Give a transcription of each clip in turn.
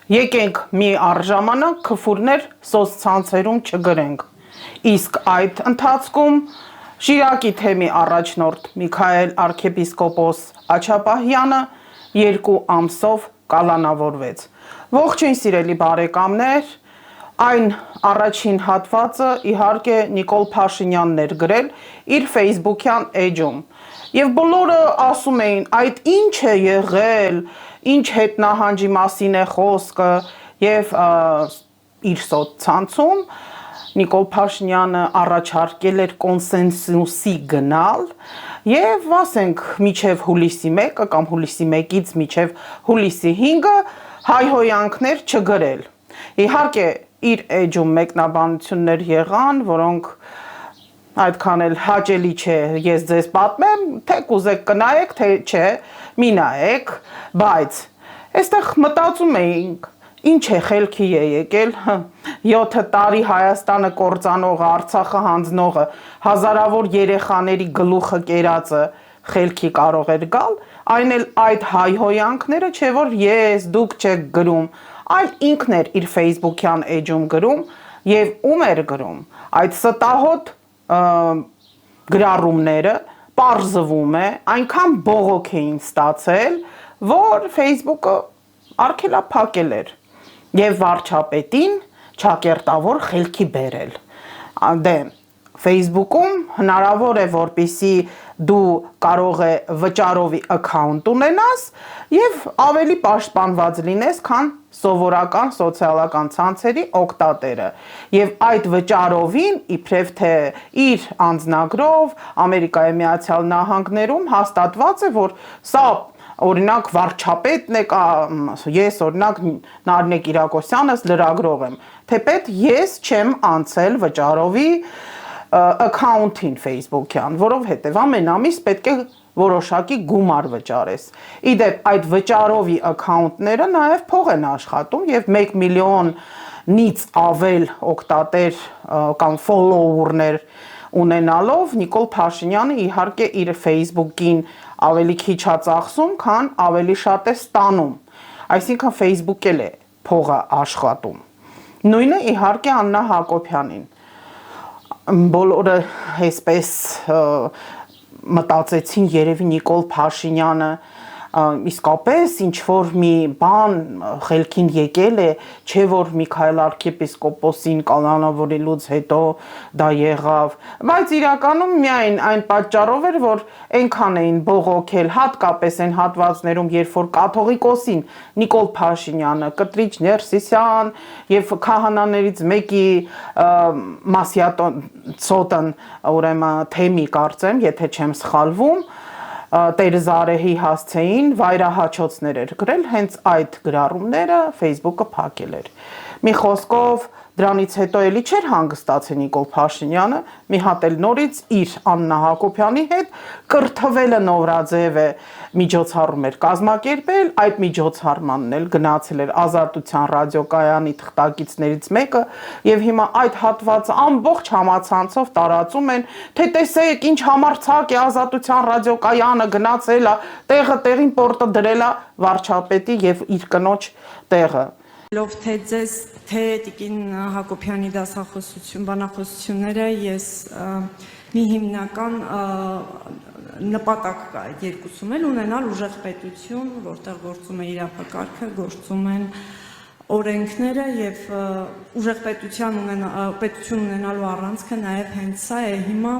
Եկենք մի առժամանակ քֆուրներ սոցցանցերում չգրենք։ Իսկ այդ ընթացքում Շիրակի թեմի առաջնորդ Միքայել arczepiskopos Աչապահյանը 2 ամսով կալանավորվեց։ Ողջույն սիրելի բարեկամներ, այն առաջին հատվածը իհարկե Նիկոլ Փաշինյանն էր գրել իր Facebook-յան էջում։ Եվ բոլորը ասում էին, այդ ինչ է եղել, ինչ հետնահանջի մասին է խոսքը, եւ իր սոցցանցում Նիկոլ Փաշինյանը առաջարկել էր կոնսենսուսի գնալ եւ ասենք միջև հուլիսի 1-ը կամ հուլիսի 1-ից միջև հուլիսի 5-ը հայհոյանքներ չգրել։ Իհարկե իր էջում մեկնաբանություններ եղան, որոնք այդքան էլ հաճելի չէ ես ձեզ պատմեմ, թե կուզեք կնայեք, թե չէ, մի նայեք, բայց այստեղ մտածում էինք, ինչ է խելքի է եկել 7 տարի Հայաստանը կործանողը, Արցախը հանձնողը, հազարավոր երեխաների գլուխը կերածը խելքի կարող էր գալ, այն էլ այդ հայհոյանքները չէ որ ես, դուք չեք գրում, այլ ինքն էր իր Facebook-յան էջում գրում եւ ում էր գրում, այդ ստահոդ գրառումները պարզվում է, այնքան բողոք էին ստացել, որ Facebook-ը արգելափակել էր եւ վարչապետին ճակերտավոր խելքի բերել։ Դե Facebook-ում հնարավոր է որպեսի դու կարող է վճարովի account ունենաս եւ ավելի պաշտպանված լինես, քան սովորական սոցիալական ցանցերի օգտատերը։ Եվ այդ վճարովին իբրև թե իր անձնագրով Ամերիկայի Միացյալ Նահանգներում հաստատված է, որ սա օրինակ վարչապետն է, ես օրինակ Նարինե Կիրակոսյանս լրագրող եմ, թեպետ ես չեմ անցել վճարովի account-ին Facebook-յան, որովհետև ամեն ամիս պետք է որոշակի գումար վճարես։ Իդեպ այդ վճարովի account-ները նաև փող են աշխատում եւ 1 միլիոնից ավել օգտատեր կամ follower-ներ ունենալով Նիկոլ Փաշինյանը իհարկե իր Facebook-ին ավելի քիչ է ծախսում, քան ավելի շատ է ստանում։ Այսինքն Facebook-ել է փողը աշխատում։ Նույնը իհարկե Աննա Հակոբյանին։ Բոլորը այսպես մտածեցին երևի Նիկոլ Փաշինյանը իսկապես ինչ որ մի բան խելքին եկել է, չէ որ Միքայել arczepiskoposին կալանավորելուց հետո դա եղավ, բայց իրականում միայն այն պատճառով էր, որ այնքան էին բողոքել, հատկապես այն հատվածներում, երբ որ կաթողիկոսին Նիկոլ Փաշինյանը, Կտրիչ Ներսիսյան եւ քահանաներից մեկի Մասյատոն, ուրեմն թեմի կարծեմ, եթե չեմ սխալվում, Տեր-Զարեհի հասցեին վայրահաչոցներ էր գրել, հենց այդ գրառումները Facebook-ը փակել էր։ Մի խոսքով դրանից հետո էլի չէր հանգստացել Նիկոլ Փաշինյանը, մի հատ էլ նորից իր Աննա Հակոբյանի հետ կրթվելը նորաձև է միջոցառում էր կազմակերպել, այդ միջոցառմանն էլ գնացել էր Ազատության ռադիոկայանի թղթակիցներից մեկը եւ հիմա այդ հատվածը ամբողջ համացանցով տարածում են, թե տեսեք ինչ համարցակ է Ազատության ռադիոկայանը գնացել է, տեղը տեղին պորտը դրել է վարչապետի եւ իր կնոջ տեղը։ Լով թե ձեզ թե Տիկին Հակոբյանի դասախոսություն, բանախոսությունները ես մի հիմնական նպատակ կա այդ երկուսում էլ ունենալ ուժեղ պետություն, որտեղ գործում է իրավակարգը, գործում են օրենքները եւ ուժեղ պետություն ունենալու առանցքը նաեւ հենց սա է հիմա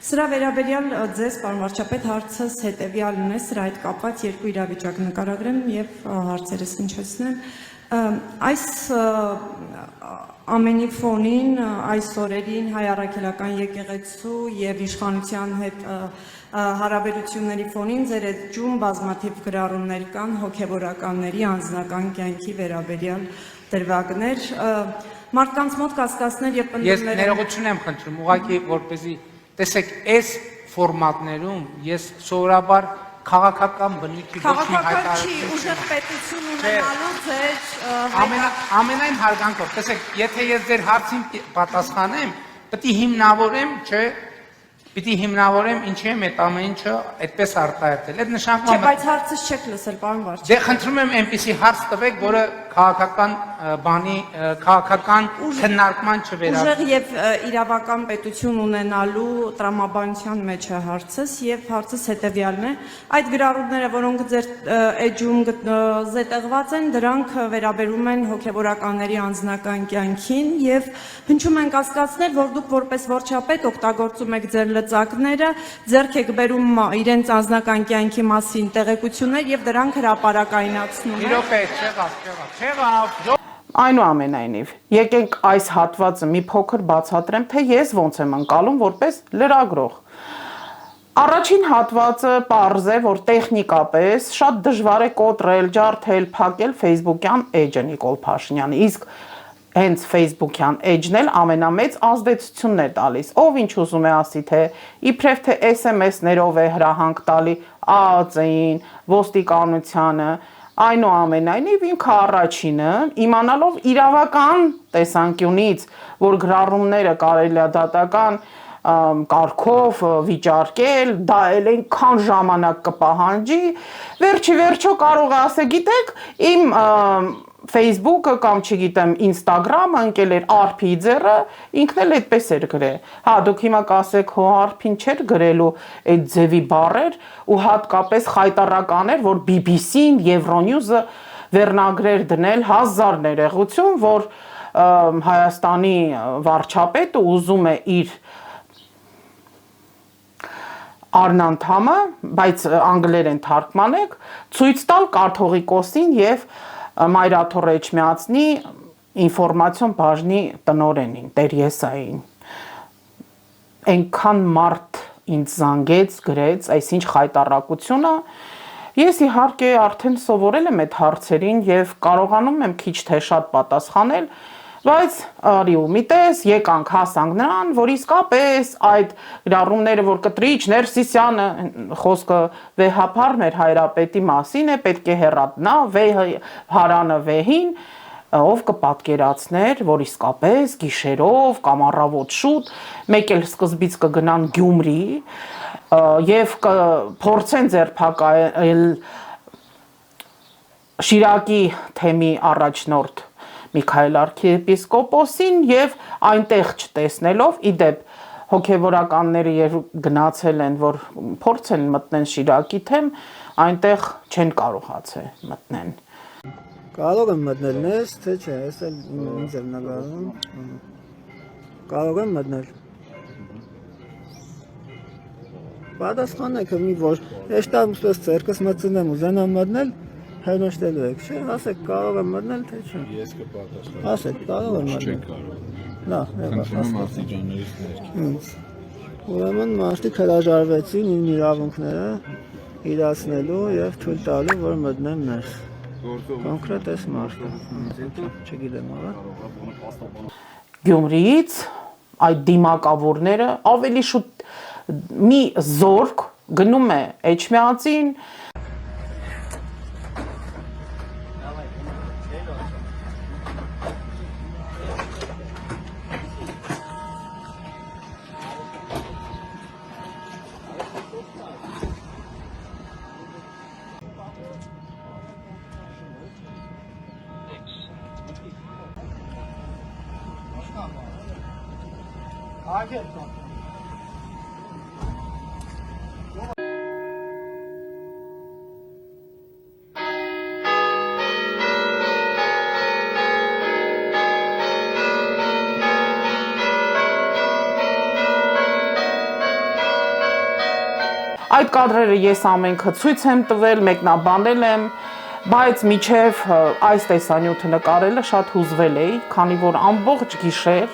Սրա վերաբերյալ ձեզ, պարոն վարչապետ, հարցս հետեւյալն է, սրա հետ կապված երկու իրավիճակ նկարագրեմ եւ հարցերս հնչեցնեմ։ Այս ամենի ֆոնին, այս օրերին հայ առաքելական եկեղեցու եւ իշխանության հետ հարաբերությունների ֆոնին ձեր էջում բազմաթիվ գրառումներ կան հոգեվորականների անձնական կյանքի վերաբերյալ դրվագներ, մարդկանց մոտ կասկածներ եւ պնդումներ։ Ես ներողություն եմ խնդրում, ուղղակի որպեսզի տեսեք, այս ֆորմատներում ես սովորաբար քաղաքական բնույթի ոչ մի հայտարարություն ուժեղ պետություն ունենալու ձեր ամենայն հարգանքով, տեսեք, եթե ես ձեր հարցին պատասխանեմ, պիտի հիմնավորեմ ինչի եմ այդ ամեն ինչը այդպես արտահայտել։ Այդ նշանակում է, բայց հարցս չեք լսել, պարոն վարչապետ։ Դե խնդրում եմ այնպիսի հարց տվեք, որը քաղաքական բանի քաղաքական քննարկման չվերածվի։ Ուժեղ եւ իրավական պետություն ունենալու տրամաբանության մեջ է հարցս եւ հարցս հետեւյալն է. այդ գրառումները, որոնք ձեր էջում զետեղված են, դրանք վերաբերում են հոգեվորականների անձնական կյանքին եւ հնչում են կասկածներ, որ դուք որպես վարչապետ օգտագործում եք ձեր լծակները, ձեռք եք բերում իրենց անձնական կյանքի մասին տեղեկություններ եւ դրանք հրապարակայնացնում եք։ Իրոք է, չեղավ։ Այնուամենայնիվ, եկենք այս հատվածը մի փոքր բացատրեմ, թե ես ոնց եմ ընկալում որպես լրագրող։ Առաջին հատվածը պարզ է, որ տեխնիկապես շատ դժվար է կոտրել, ջարդել, փակել Facebook-յան էջը Նիկոլ Փաշինյանի, իսկ հենց Facebook-յան էջն էլ ամենամեծ ազդեցությունն է տալիս, ով ինչ ուզում է ասի, թե իբրև թե SMS-ներով է հրահանգ տալի ԱԱԾ-ին, ոստիկանությանը, այնուամենայնիվ ինքը առաջինը, իմանալով իրավական տեսանկյունից, որ գրառումները կարելի է դատական կարգով վիճարկել, դա էլ այնքան ժամանակ կպահանջի, վերջի վերջո կարող է ասել, գիտեք, իմ Facebook-ը կամ չգիտեմ Instagram-ը ընկել էր արփի ձեռը, ինքն էլ այդպես էր գրել։ Հա, դուք հիմա կասեք, հո արփին չէր գրելու այդ ձևի բառեր ու հատկապես խայտարական էր, որ BBC-ն, Euronews-ը վերնագրեր դնել հազար ներողություն, որ Հայաստանի վարչապետը ուզում է իր առնանդամը, բայց անգլերեն թարգմանեք, ցույց տալ կաթողիկոսին եւ Մայրաթոռ Էջմիածնի ինֆորմացիոն բաժնի տնօրենին, Տեր Եսային։ Այնքան մարդ ինձ զանգեց, գրեց, այսինչ խայտառակությունը։ Ես իհարկե արդեն սովորել եմ այդ հարցերին եւ կարողանում եմ քիչ թե շատ պատասխանել, բայց արի ու մի տես եկանք հասանք նրան, որ իսկապես այդ գրառումները, որ կտրիչ Ներսիսյանը խոսքը վեհափառ մեր հայրապետի մասին է, պետք է հեռատնա հարանը վեհին, ով կպատկերացներ, որ իսկապես գիշերով կամ առավոտ շուտ, մեկ էլ սկզբից կգնան Գյումրի եւ կփորձեն ձերբակայել Շիրակի թեմի առաջնորդ Միքայել arczepiskopոսին եւ այնտեղ չտեսնելով, իդեպ հոգեվորականները գնացել են, որ փորձեն մտնեն Շիրակի թեմ, այնտեղ չեն կարողացել մտնեն։ Կարող եմ մտնել ես, թե չէ, ես էլ ինձ եմ նկարում։ Կարող եմ մտնել։ Պատասխանեք մի որ հեշտ ամուսոց ցերկս մտցնեմ ուզենամ մտնել, հերոշտելու եք, չէ՞, ասեք կարող եմ մտնել, թե չէ։ Ես կպատասխանեմ։ Ասեք կարող եմ մտնել։ Չեք կարող։ Լավ, Խնդրում աստիճաններից ներքին։ Ուրեմն մարդիկ հրաժարվեցին իմ իրավունքները իրացնելու եւ թույլ տալու, որ մտնեմ ներս։ Կոնկրետ էս մարդը, չգիտեմ, հա։ Գյումրիից այդ դիմակավորները ավելի շուտ մի զորք գնում է Էջմիածին, Այդ կադրերը ես ամենքը ցույց եմ տվել, մեկնաբանել եմ, բայց միջև այս տեսանյութը նկարելը շատ հուզվել էի, քանի որ ամբողջ գիշեր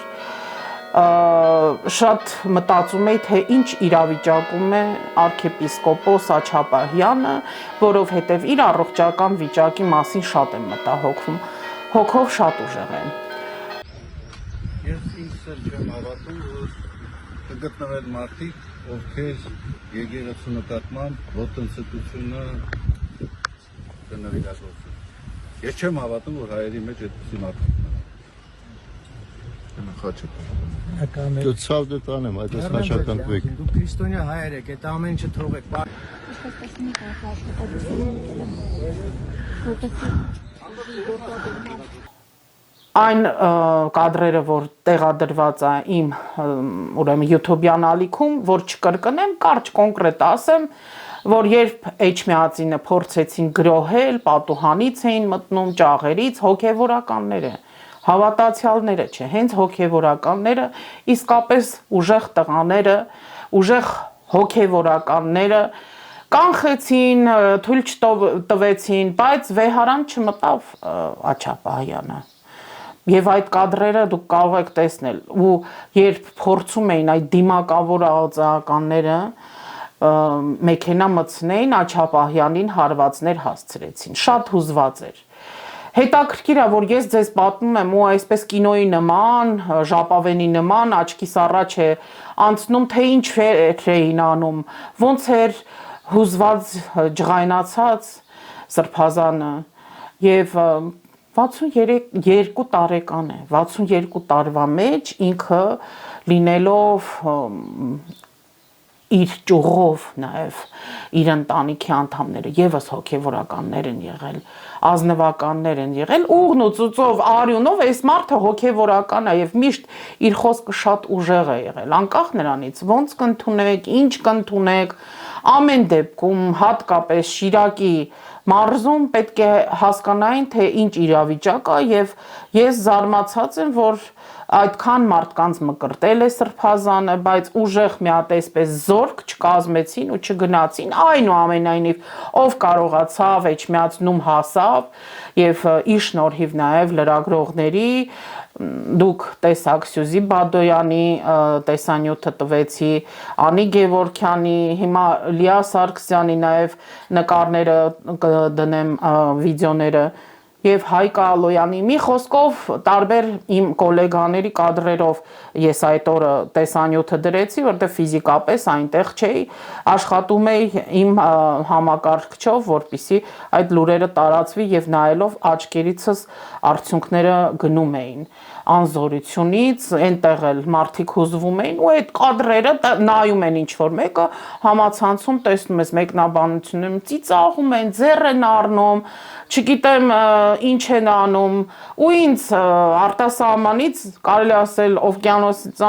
շատ մտածում էի, թե ինչ իրավիճակում է arczepiskopos Աչապահյանը, որովհետև իր առողջական վիճակի մասին շատ եմ մտահոգվում, հոգով շատ ուժեղ եմ։ Ես ինձ չեմ հավատում, որ կգտնվեն մարդիկ, ովքեր եկեղեցու նկատմամբ ոտնձգությունը կնվիրատվեն։ Ես չեմ հավատում, որ հայերի մեջ այդպիսի մարդիկ կան։ Խաչը։ Դու ցավ դու տանեմ, այդպես խաչակնկվեք։ Դու քրիստոնյա հայեր եք, այդ ամեն ինչը թողեք։ Այն կադրերը, որ տեղադրված է իմ ուրեմն YouTube-յան ալիքում, որ չկրկնեմ, կարճ կոնկրետ ասեմ, որ երբ Էջմիածինը փորձեցին գրոհել, պատուհանից էին մտնում, ճաղերից, հոգևորականները, հավատացյալները չէ, հենց հոգևորականները, իսկապես ուժեղ տղաները, ուժեղ հոգևորականները կանխեցին, թույլ չտվեցին, բայց վեհարան չմտավ Աչապահյանը։ Եվ այդ կադրերը դուք կարող եք տեսնել, ու երբ փորձում էին այդ դիմակավոր աղձականները մեքենա մտցնեին, Աչապահյանին հարվածներ հասցրեցին, շատ հուզված էր։ Հետաքրքիր է, որ ես ձեզ պատմում եմ ու այսպես կինոյի նման, ժապավենի նման, աչքիս առաջ է անցնում, թե ինչ էին անում, ոնց էր հուզված, ջղայնացած Սրբազանը եւ 62 տարեկան է, 62 տարվա մեջ ինքը լինելով իր ճյուղով նաև իր ընտանիքի անդամները եւս հոգևորականներ են եղել, ազնվականներ են եղել, ուղն ու ծուծով, արյունով այս մարդը հոգևորական է եւ միշտ իր խոսքը շատ ուժեղ է եղել, անկախ նրանից ոնց կընդունեք, ինչ կընդունեք, ամեն դեպքում հատկապես Շիրակի մարզում պետք է հասկանային, թե ինչ իրավիճակ է եւ ես զարմացած եմ, որ այդքան մարդկանց մկրտել է Սրբազանը, բայց ուժեղ մի հատ այսպես զորք չկազմեցին ու չգնացին, այնուամենայնիվ ով կարողացավ Էջմիածնում հասավ եւ իր շնորհիվ նաեւ լրագրողների դուք տեսաք Սյուզի Բադոյանի տեսանյութը տվեցի, Անի Գևորգյանի, հիմա Լիա Սարգսյանի նաև նկարները կդնեմ վիդեոները եւ Հայկ Ալոյանի մի խոսքով տարբեր իմ գոլեգաների կադրերով ես այդ օրը տեսանյութը դրեցի, որտեղ ֆիզիկապես այնտեղ չէի, աշխատում էի իմ համակարգչով, որպեսզի այդ լուրերը տարածվի եւ նայելով աչքերիցս արդյունքները գնում էին անզորությունից, այնտեղ էլ մարդիկ հուզվում էին ու այդ կադրերը նայում են ինչ որ մեկը համացանցում տեսնում ես մեկնաբանությունում ծիծաղում են, ձեռ են առնում, չգիտեմ ինչ են անում ու ինձ արտասահմանից կարելի ասել օվկիանոսից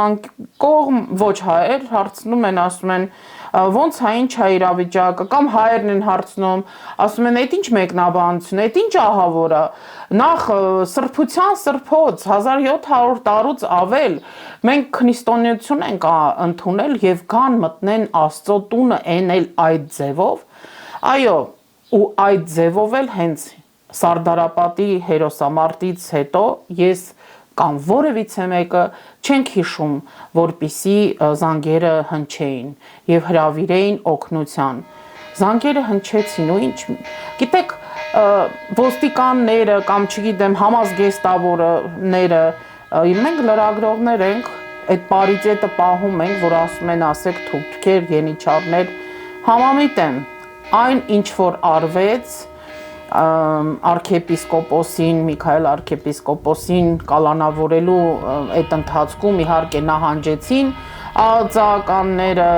կողմ ոչ հայեր հարցնում են, ասում են ոնց է ինչ է իրավիճակը կամ հայերն են հարցնում, ասում են այդ ինչ մեկնաբանություն, այդ ինչ ահավոր է, նախ սրբության սրբոց 1700 տարուց ավել մենք քրիստոնեություն ենք ընդունել եւ կան մտնեն Աստծո տունը էնել այդ ձևով, այո, ու այդ ձևով էլ հենց Սարդարապատի հերոսամարտից հետո ես կամ որևիցե մեկը չենք հիշում, որպիսի զանգերը հնչեին եւ հրավիրեին օգնության։ Զանգերը հնչեցին ու ինչ, գիտեք, ոստիկանները կամ չգիտեմ համազգեստավորները, մենք լրագրողներ ենք, այդ պարիտետը պահում ենք, որ ասում են ասեք թուրքեր, ենիչարներ, համամիտ եմ, այն ինչ որ արվեց արքեպիսկոպոսին, Միքայել արքեպիսկոպոսին կալանավորելու այդ ընթացքում իհարկե նահանջեցին աղձականները,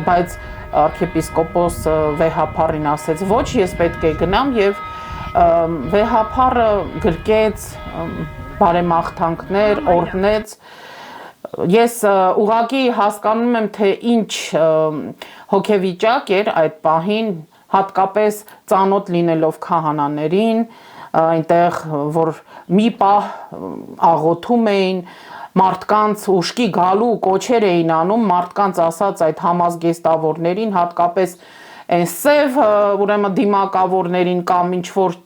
բայց արքեպիսկոպոսը վեհափառին ասեց ոչ, ես պետք է գնամ եւ վեհափառը գրկեց բարեմաղթանքներ, օրհնեց ես ուղղակի հասկանում եմ, թե ինչ հոգեվիճակ էր այդ պահին հատկապես ծանոթ լինելով քահանաներին, այնտեղ որ մի պահ աղոթում էին, մարդկանց ուշքի գալու կոչեր էին անում, մարդկանց ասած այդ համազգեստավորներին, հատկապես այն սև ուրեմն դիմակավորներին կամ ինչ որ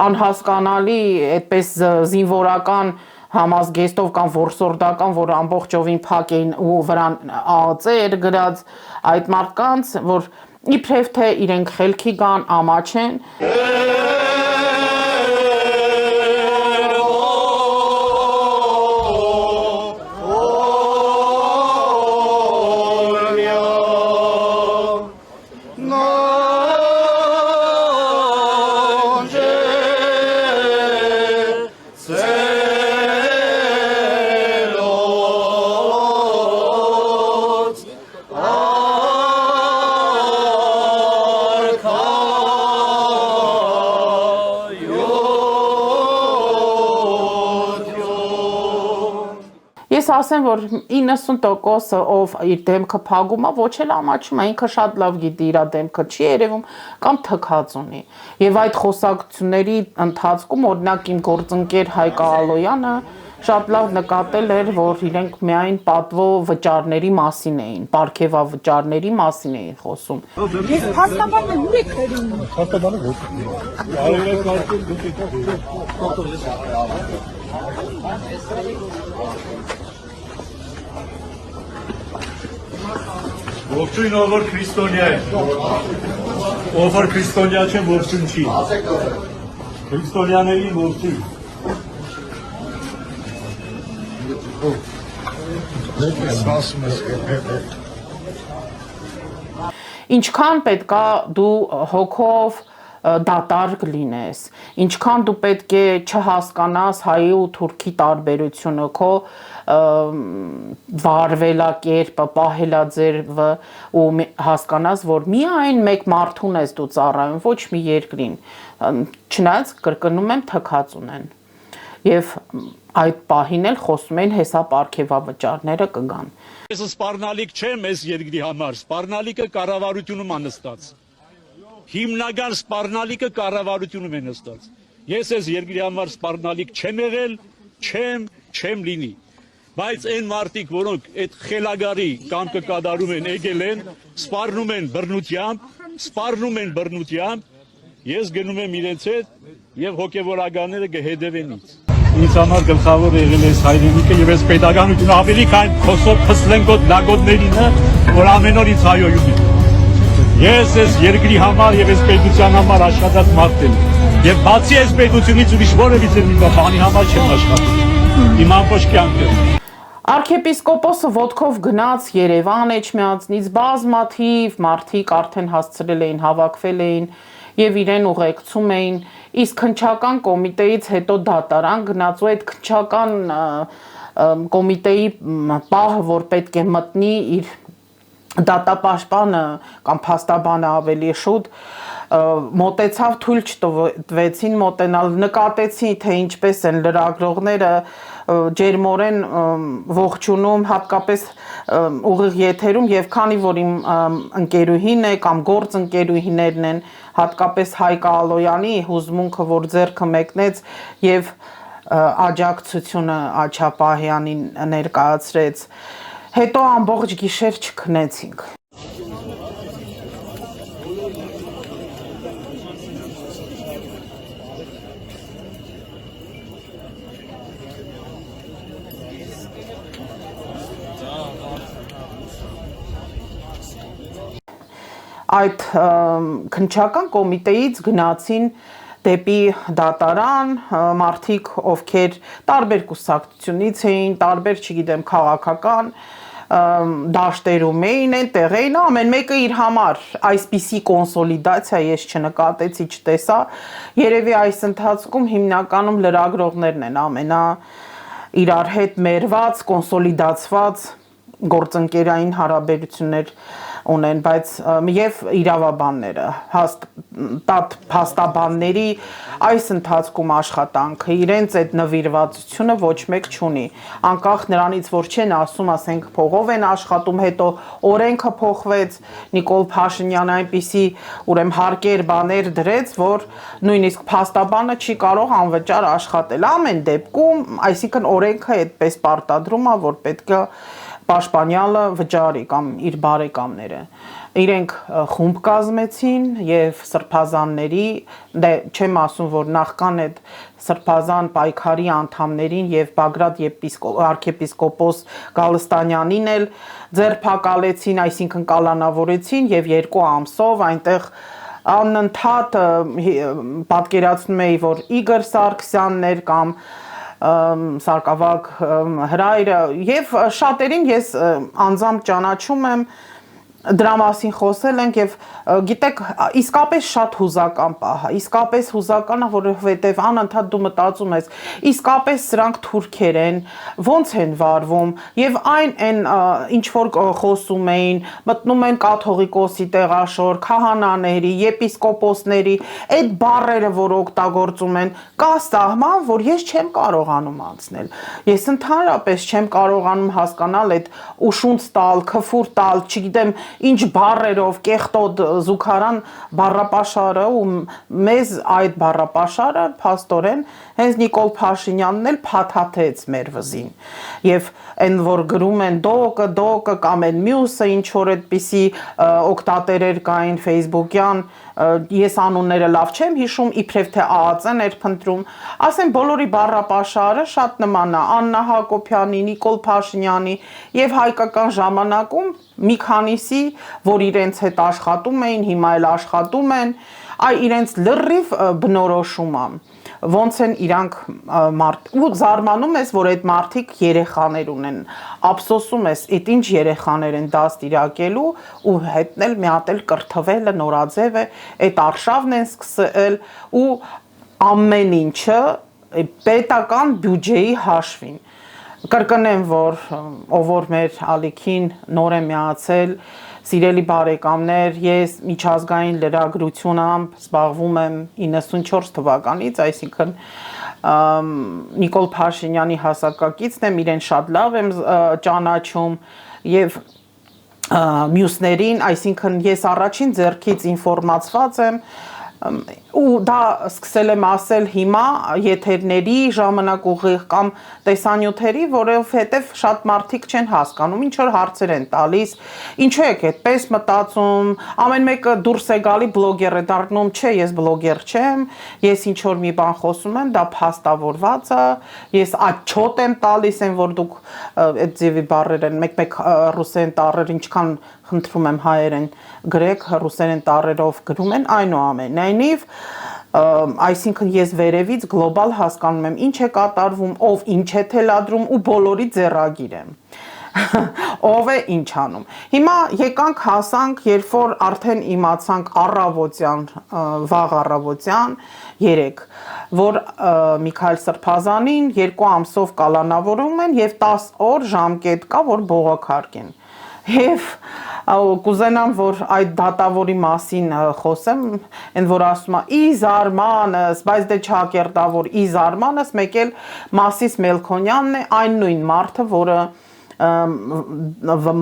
անհասկանալի այդպես զինվորական համազգեստով կամ որսորդական, որ ամբողջովին փակ էին ու վրան ածեր գրած այդ մարդկանց, որ իբրև թե իրենք խելքի գան, ամաչեն Ես ասեմ, որ 90% ով իր դեմքը փագում է, ոչ էլ ամաչում է, ինքը շատ լավ գիտի իր դեմքը չի երևում կամ թքած ունի։ Եվ այդ խոսակցությունների ընթացքում օրինակ իմ գործընկեր Հայկ Ալոյանը շատ լավ նկատել էր, որ իրենք միայն պատվո վճարների մասին էին, պարգևա վճարների մասին էին խոսում։ Ես փաստաբանն եմ, ուր եք բերում։ Հաստատանը ոչ։ Արևելք կարծում դուք Ողջույն ով որ քրիստոնյա է։ Ով որ քրիստոնյա չէ, ողջույն չի։ Քրիստոնյաների ողջույն։ Ինչքան պետքա դու հոգով դատարկ լինես, ինչքան դու պետք է չհասկանաս հայի ու թուրքի տարբերությունը, քո վարվելակերպը, պահելաձևը ու հասկանաս, որ միայն մեկ մարդուն ես դու ծառայում, ոչ մի երկրին, չնայած կրկնում եմ թքած ունեն։ Եվ այդ պահին էլ խոսում են հեսա պարգևավճարները կգան։ Ես սպառնալիք չեմ այս երկրի համար, սպառնալիքը կառավարությունում է նստած։ Հիմնական սպառնալիքը կառավարությունում է նստած։ Ես այս երկրի համար սպառնալիք չեմ եղել, չեմ լինի։ Բայց այն մարդիկ, որոնք այդ խելագարի կամքը կատարում են, եկել են, սպառնում են բռնությամբ, ես գնում եմ իրենց հետ եւ հոգեվորականները կհետևեն ինձ։ Ինձ համար գլխավոր եղել է հայրենիքը եւ այս պետականությունը ավելի քան խոսով փսլենկոտ լագոտներինը, որ ամեն օր ինձ հայոյում են։ Ես այս երկրի համար եւ այս պետության համար աշխատած մարդ եմ։ Եվ բացի այս պետությունից ուրիշ որևիցե մի բանի համար չեմ աշխատում։ Իմ ամբողջ կյանքը։ Արքեպիսկոպոսը ոտքով գնաց Երևան Էջմիածնից, բազմաթիվ մարդիկ արդեն հասցրել էին, հավաքվել էին եւ իրեն ուղեկցում էին, իսկ քննչական կոմիտեից հետո դատարան գնաց ու այդ քննչական կոմիտեի պահը, որ պետք է մտնի իր դատապաշտպանը կամ փաստաբանը ավելի շուտ մոտեցավ, թույլ չտվեցին մոտենալ, նկատեցին, թե ինչպես են լրագրողները ջերմորեն ողջունում, հատկապես ուղիղ եթերում, եւ քանի որ իմ ընկերուհին է կամ գործընկերուհիներն են, հատկապես Հայկ Ալոյանի հուզմունքը, որ ձեռքը մեկնեց եւ աջակցությունը Աչապահյանին ներկայացրեց, հետո ամբողջ գիշեր չքնեցինք։ Այդ քննչական կոմիտեից գնացին դեպի դատարան մարդիկ, ովքեր տարբեր կուսակցությունից էին, տարբեր, չգիտեմ, քաղաքական դաշտերում էին, այնտեղ էին, ամեն մեկը իր համար այսպիսի կոնսոլիդացիա ես չնկատեցի, չտեսա, երևի այս ընթացքում հիմնականում լրագրողներն են ամենա իրար հետ մերված, կոնսոլիդացված գործընկերային հարաբերություններ ունեն, բայց եւ իրավաբանները, փաստաբանների այս ընթացքում աշխատանքը իրենց այդ նվիրվածությունը ոչ մեկ չունի, անկախ նրանից, որ չեն ասում, ասենք փողով են աշխատում, հետո օրենքը փոխվեց, Նիկոլ Փաշինյանը այնպիսի ուրեմն հարկեր բաներ դրեց, որ նույնիսկ փաստաբանը չի կարող անվճար աշխատել, ամեն դեպքում, այսինքն օրենքը այդպես պարտադրում է, որ պետք է պաշտպանյալը վճարի կամ իր բարեկամները։ Իրենք խումբ կազմեցին եւ սրբազանների, դե չեմ ասում, որ նախքան այդ սրբազան պայքարի անդամներին եւ Բագրատ arczepiskopos Գալստանյանին էլ ձերբակալեցին, այսինքն կալանավորեցին եւ 2 ամսով այնտեղ անընդհատ պատկերացնում էի, որ Իգոր Սարգսյանն էր կամ Սարգսակ Հրայրը եւ շատերին ես անձամբ ճանաչում եմ, դրա մասին խոսել ենք եւ գիտեք իսկապես շատ հուզական պահ է, իսկապես հուզական է, որովհետեւ անընդհատ դու մտածում ես, իսկապես սրանք թուրքեր են, ոնց են վարվում եւ այն ինչ որ խոսում էին, մտնում են կաթողիկոսի տեղաշոր, քահանաների, եպիսկոպոսների, այդ բառերը, որ օգտագործում են, կա սահման, որ ես չեմ կարողանում անցնել։ Ես ընդհանրապես չեմ կարողանում հասկանալ այդ ուշունց տալ, քֆուր տալ, չգիտեմ ինչ բառերով կեղտոտ զուգարան բառապաշարը ու մեզ այդ բառապաշարը փաստորեն հենց Նիկոլ Փաշինյանն էլ փաթաթեց մեր վզին եւ այն որ գրում են դոկը կամ այն մյուսը ինչ որ այդպիսի օկտատերեր կային Facebook-յան ես անունները լավ չեմ հիշում իբրև թե ԱԱԾ-ն էր փնտրում ասեն բոլորի բառապաշարը շատ նման է Աննա Հակոբյանի, Նիկոլ Փաշինյանի եւ հայկական ժամանակում մի քանիսի որ իրենց հետ աշխատում էին հիմա էլ աշխատում են իրենց լրիվ բնորոշում է ոնց են իրանք ու զարմանում ես որ այդ մարդիկ երեխաներ ունեն ափսոսում ես այդ ինչ երեխաներ են դաստիարակելու ու հետնել մի հատ էլ կրթվելը նորաձև է այդ արշավն են սկսել ու ամեն ինչը պետական բյուջեի հաշվին կրկնեմ որ ով որ մեր ալիքին նոր է միացել Սիրելի բարեկամներ, ես միջազգային լրագրությունությամբ զբաղվում եմ 94 թվականից, այսինքն Նիկոլ Փաշինյանի հասակակիցն եմ, իրեն շատ լավ եմ ճանաչում եւ մյուսներին, այսինքն ես առաջին ձեռքից ինֆորմացված եմ ու դա սկսել եմ ասել հիմա եթերների ժամանակ ուղիղ կամ տեսանյութերի, որովհետև շատ մարդիկ չեն հասկանում, ինչ որ հարցեր են տալիս, ինչու եք այդպես մտածում, ամեն մեկը դուրս է գալի բլոգեր է դառնում, չէ, ես բլոգեր չեմ, ես ինչ որ մի բան խոսում եմ, դա փաստավորված է, ես աչոտ եմ տալիս, են որ դուք այդ ձևի բառեր են, մեկ-մեկ ռուսերեն տառեր ինչքան խնդրում եմ հայերեն գրեք, ռուսերեն տառերով գրում են, այնուամենայնիվ այսինքն ես վերևից գլոբալ հասկանում եմ ինչ է կատարվում, ով ինչ է թելադրում ու բոլորի ձեռագիր եմ ով է ինչ անում հիմա եկանք հասանք երբ որ արդեն իմացանք առավոտյան վաղ առավոտյան 3 որ Միքայել Սրբազանին 2 ամսով կալանավորում են եւ 10 օր ժամկետ կա որ բողոքարկեն եւ կուզենամ որ այդ դատավորի մասին խոսեմ այն որ ասում է ի զարմանս բայց դե չակերտավոր ի զարմանս մեկ էլ Մասիս Մելքոնյանն է այն նույն մարդը որը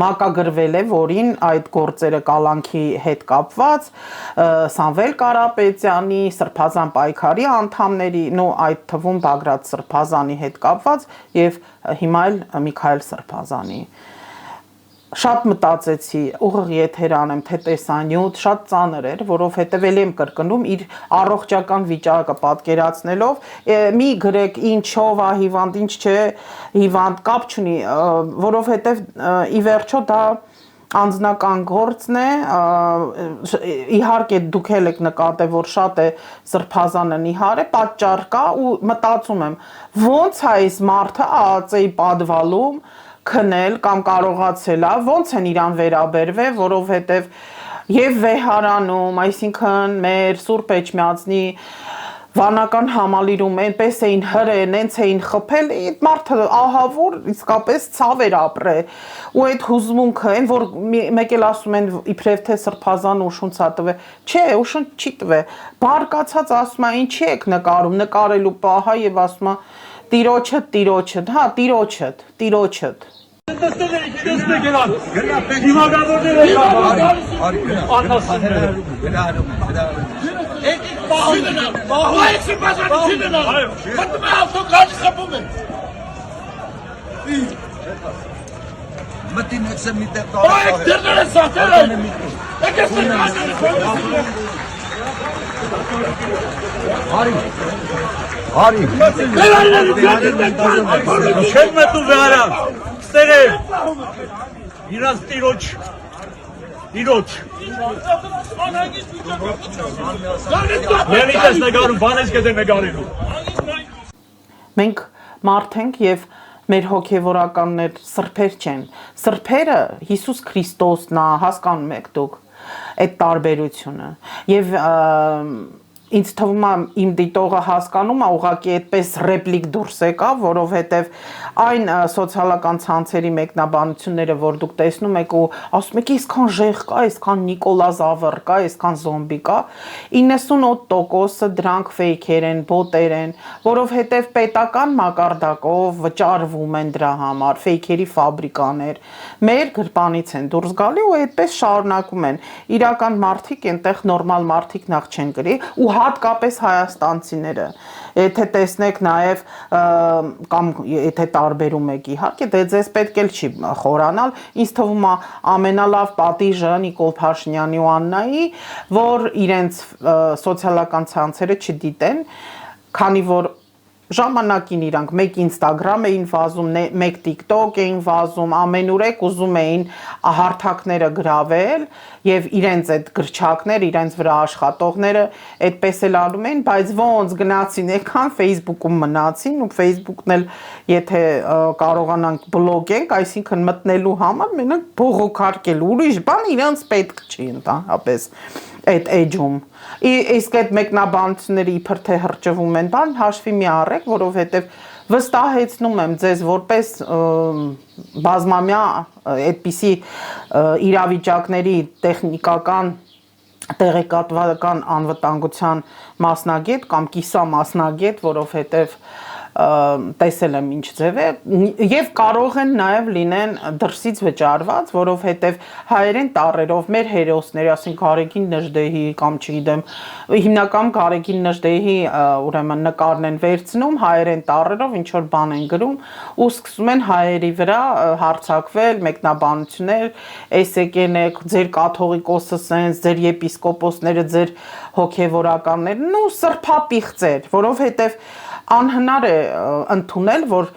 մակագրվել է որին այդ գործերը կալանքի հետ կապված Սամվել Կարապետյանի Սրբազան պայքարի անդամների նո այդ թվում Բագրատ Սրբազանի հետ կապված եւ հիմա էլ Միքայել Սրբազանի Շատ մտածեցի, ուղիղ եթեր անեմ, թե տեսանյութ, շատ ծանր էր, որովհետև էլ եմ կրկնում իր առողջական վիճակը պատկերացնելով, մի գրեք ինչով է հիվանդ, ինչ չէ հիվանդ, կապ չունի, որովհետև ի վերջո դա անձնական գործն է, իհարկե դուք էլ եք նկատել, որ շատ է Սրբազանը նիհար է, պատճառ կա ու մտածում եմ, ոնց է այս մարդը ԱԱԾ-ի պատվալում քնել կամ կարողացել է ոնց են իրան վերաբերվել որովհետև եւ վեհարանում այսինքն մեր Սուրբ Էջմիածնի վանական համալիրում այնպես էին հրեն այնց էին խփել այդ մարդը ահավոր իսկապես ցավ էր ապրել ու այդ հուզմունքը այն որ մեկ էլ ասում են իբրև թե Սրբազան ուշունց ա տվել չէ ուշունց չի տվել բարկացած ասում է ինչի եք նկարում նկարելու պահա եւ ասում է տիրոջդ հա տիրոջդ Դստե գնալ։ Դիմագավորներ եք անհասներ։ Եկեք բաղունել։ Բաղուեք Սրբազանը։ Մտնում է ավտոկարի խփում են։ Մտին եք մի տեղ տալ։ Այդ դերները սատերը։ Եկեք Սրբազանը։ Արի։ Չեք մտու վեհարա։ Ստերև։ Իրաց տիրոջ։ Մենից ես նգարում, բան ես կեզ է նգարելու։ Մենք մարդ ենք եւ մեր հոգևորականներ սրբեր չեն։ Սրբերը Հիսուս Քրիստոսն է, հասկանում եք դուք այդ տարբերությունը։ Եվ ինձ թվում է իմ դիտողը հասկանում է ուղղակի այդպես ռեպլիկ դուրս եկա, որովհետև այն սոցիալական ցանցերի մեկնաբանությունները, որ դուք տեսնում եք ու ասում եք, այսքան ժեղ կա, այսքան Նիկոլա Զավր կա, այսքան զոմբի կա, 98%-ը դրանք ֆեյքեր են, բոտեր են, որովհետև պետական մակարդակով վճարվում են դրա համար, ֆեյքերի ֆաբրիկաներ, մեր գրպանից են դուրս գալի ու այդպես շարունակում են։ Իրական մարդիկ այնտեղ նորմալ մարդիկ նախ չեն գրի ու հատկապես հայաստանցիները, եթե տեսնեք նաև կամ եթե տարբերում եք իհարկե, դե ձեզ պետք էլ չի խորանալ, ինձ թվում է ամենալավ պատիժը Նիկոլ Փաշինյանի ու Աննայի, որ իրենց սոցիալական ցանցերը չդիտեն, քանի որ ժամանակին իրանք մեկ Instagram էին վազում, մեկ TikTok էին վազում, ամենուրեք ուզում էին հարթակները գրավել եւ իրենց այդ գրչակներ, իրենց վրա աշխատողները այդպես էլ անում էին, բայց ոնց գնացին եկան Facebook-ում մնացին ու Facebook-ն էլ եթե կարողանանք բլոկենք, այսինքն մտնելու համար մենակ բողոքարկել, ուրիշ բան իրանց պետք չի ընդհանրապես այդ էջում։ Իսկ այդ մեկնաբանությունները իբր թե հրճվում են, բան հաշվի մի առեք, որովհետև վստահեցնում եմ ձեզ որպես բազմամյա այդպիսի իրավիճակների տեխնիկական տեղեկատվական անվտանգության մասնագետ կամ կիսա մասնագետ, որովհետև տեսել եմ ինչ ձև է եւ կարող են նաեւ լինեն դրսից վճարված, որովհետեւ հայերեն տառերով մեր հերոսների, ասենք Գարեգին Նժդեհի կամ չգիտեմ, հիմնական Գարեգին Նժդեհի ուրեմն նկարն են վերցնում, հայերեն տառերով ինչ որ բան են գրում ու սկսում են հայերի վրա հարձակվել, մեկնաբանություններ, էս եկեն եք, ձեր կաթողիկոսը սենց, ձեր եպիսկոպոսները, ձեր հոգևորականներն ու սրբապիղծեր, որովհետեւ անհնար է ընդունել, որ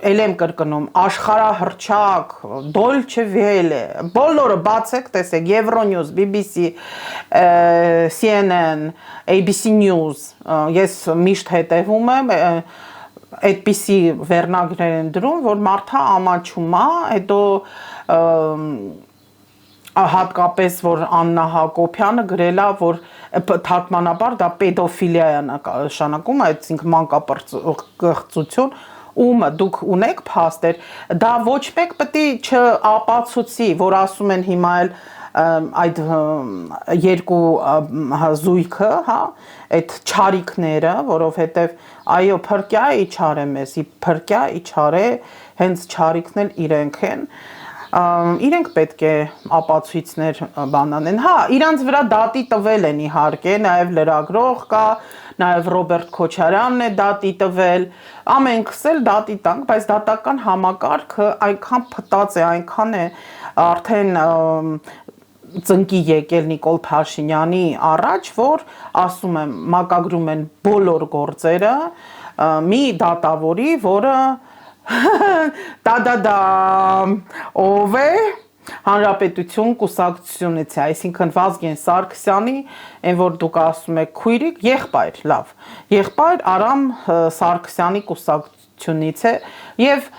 ել եմ կրկնում, աշխարհահռչակ, Dolce Vele, բոլորը բացեք, տեսեք, Euronews, BBC, CNN, ABC News, ես միշտ հետևում եմ, այդպիսի վերնագրեր են դրում, որ մարդը ամաչում է, հետո հատկապես որ Աննա Հակոբյանը գրել է, որ թարգմանաբար դա պեդոֆիլիա է նշանակում, այսինքն մանկապրծություն, ում դուք ունեք փաստեր, դա ոչ մեկ պետք է չապացուցի, որ ասում են հիմա էլ այդ երկու զույգը, հա, այդ չարիքները, որովհետև այո, փրկյա իչար է մեզ, փրկյա իչար է, հենց չարիքն էլ իրենք են, իրենք պետք է ապացույցներ բանանեն, հա, իրանց վրա դատի տվել են իհարկե, նաև լրագրող կա, նաև Ռոբերտ Քոչարյանն է դատի տվել, ամենքս էլ դատի տանք, բայց դատական համակարգը այնքան փտած է, այնքան է արդեն ծնկի եկել Նիկոլ Փաշինյանի առաջ, որ ասում եմ, մակագրում են բոլոր գործերը մի դատավորի, որը դա ով է Հանրապետություն կուսակցությունից է, այսինքն Վազգեն Սարգսյանի, այն որ դուք ասում եք քույրիկ, եղբայր, լավ, եղբայր Արամ Սարգսյանի կուսակցությունից է եւ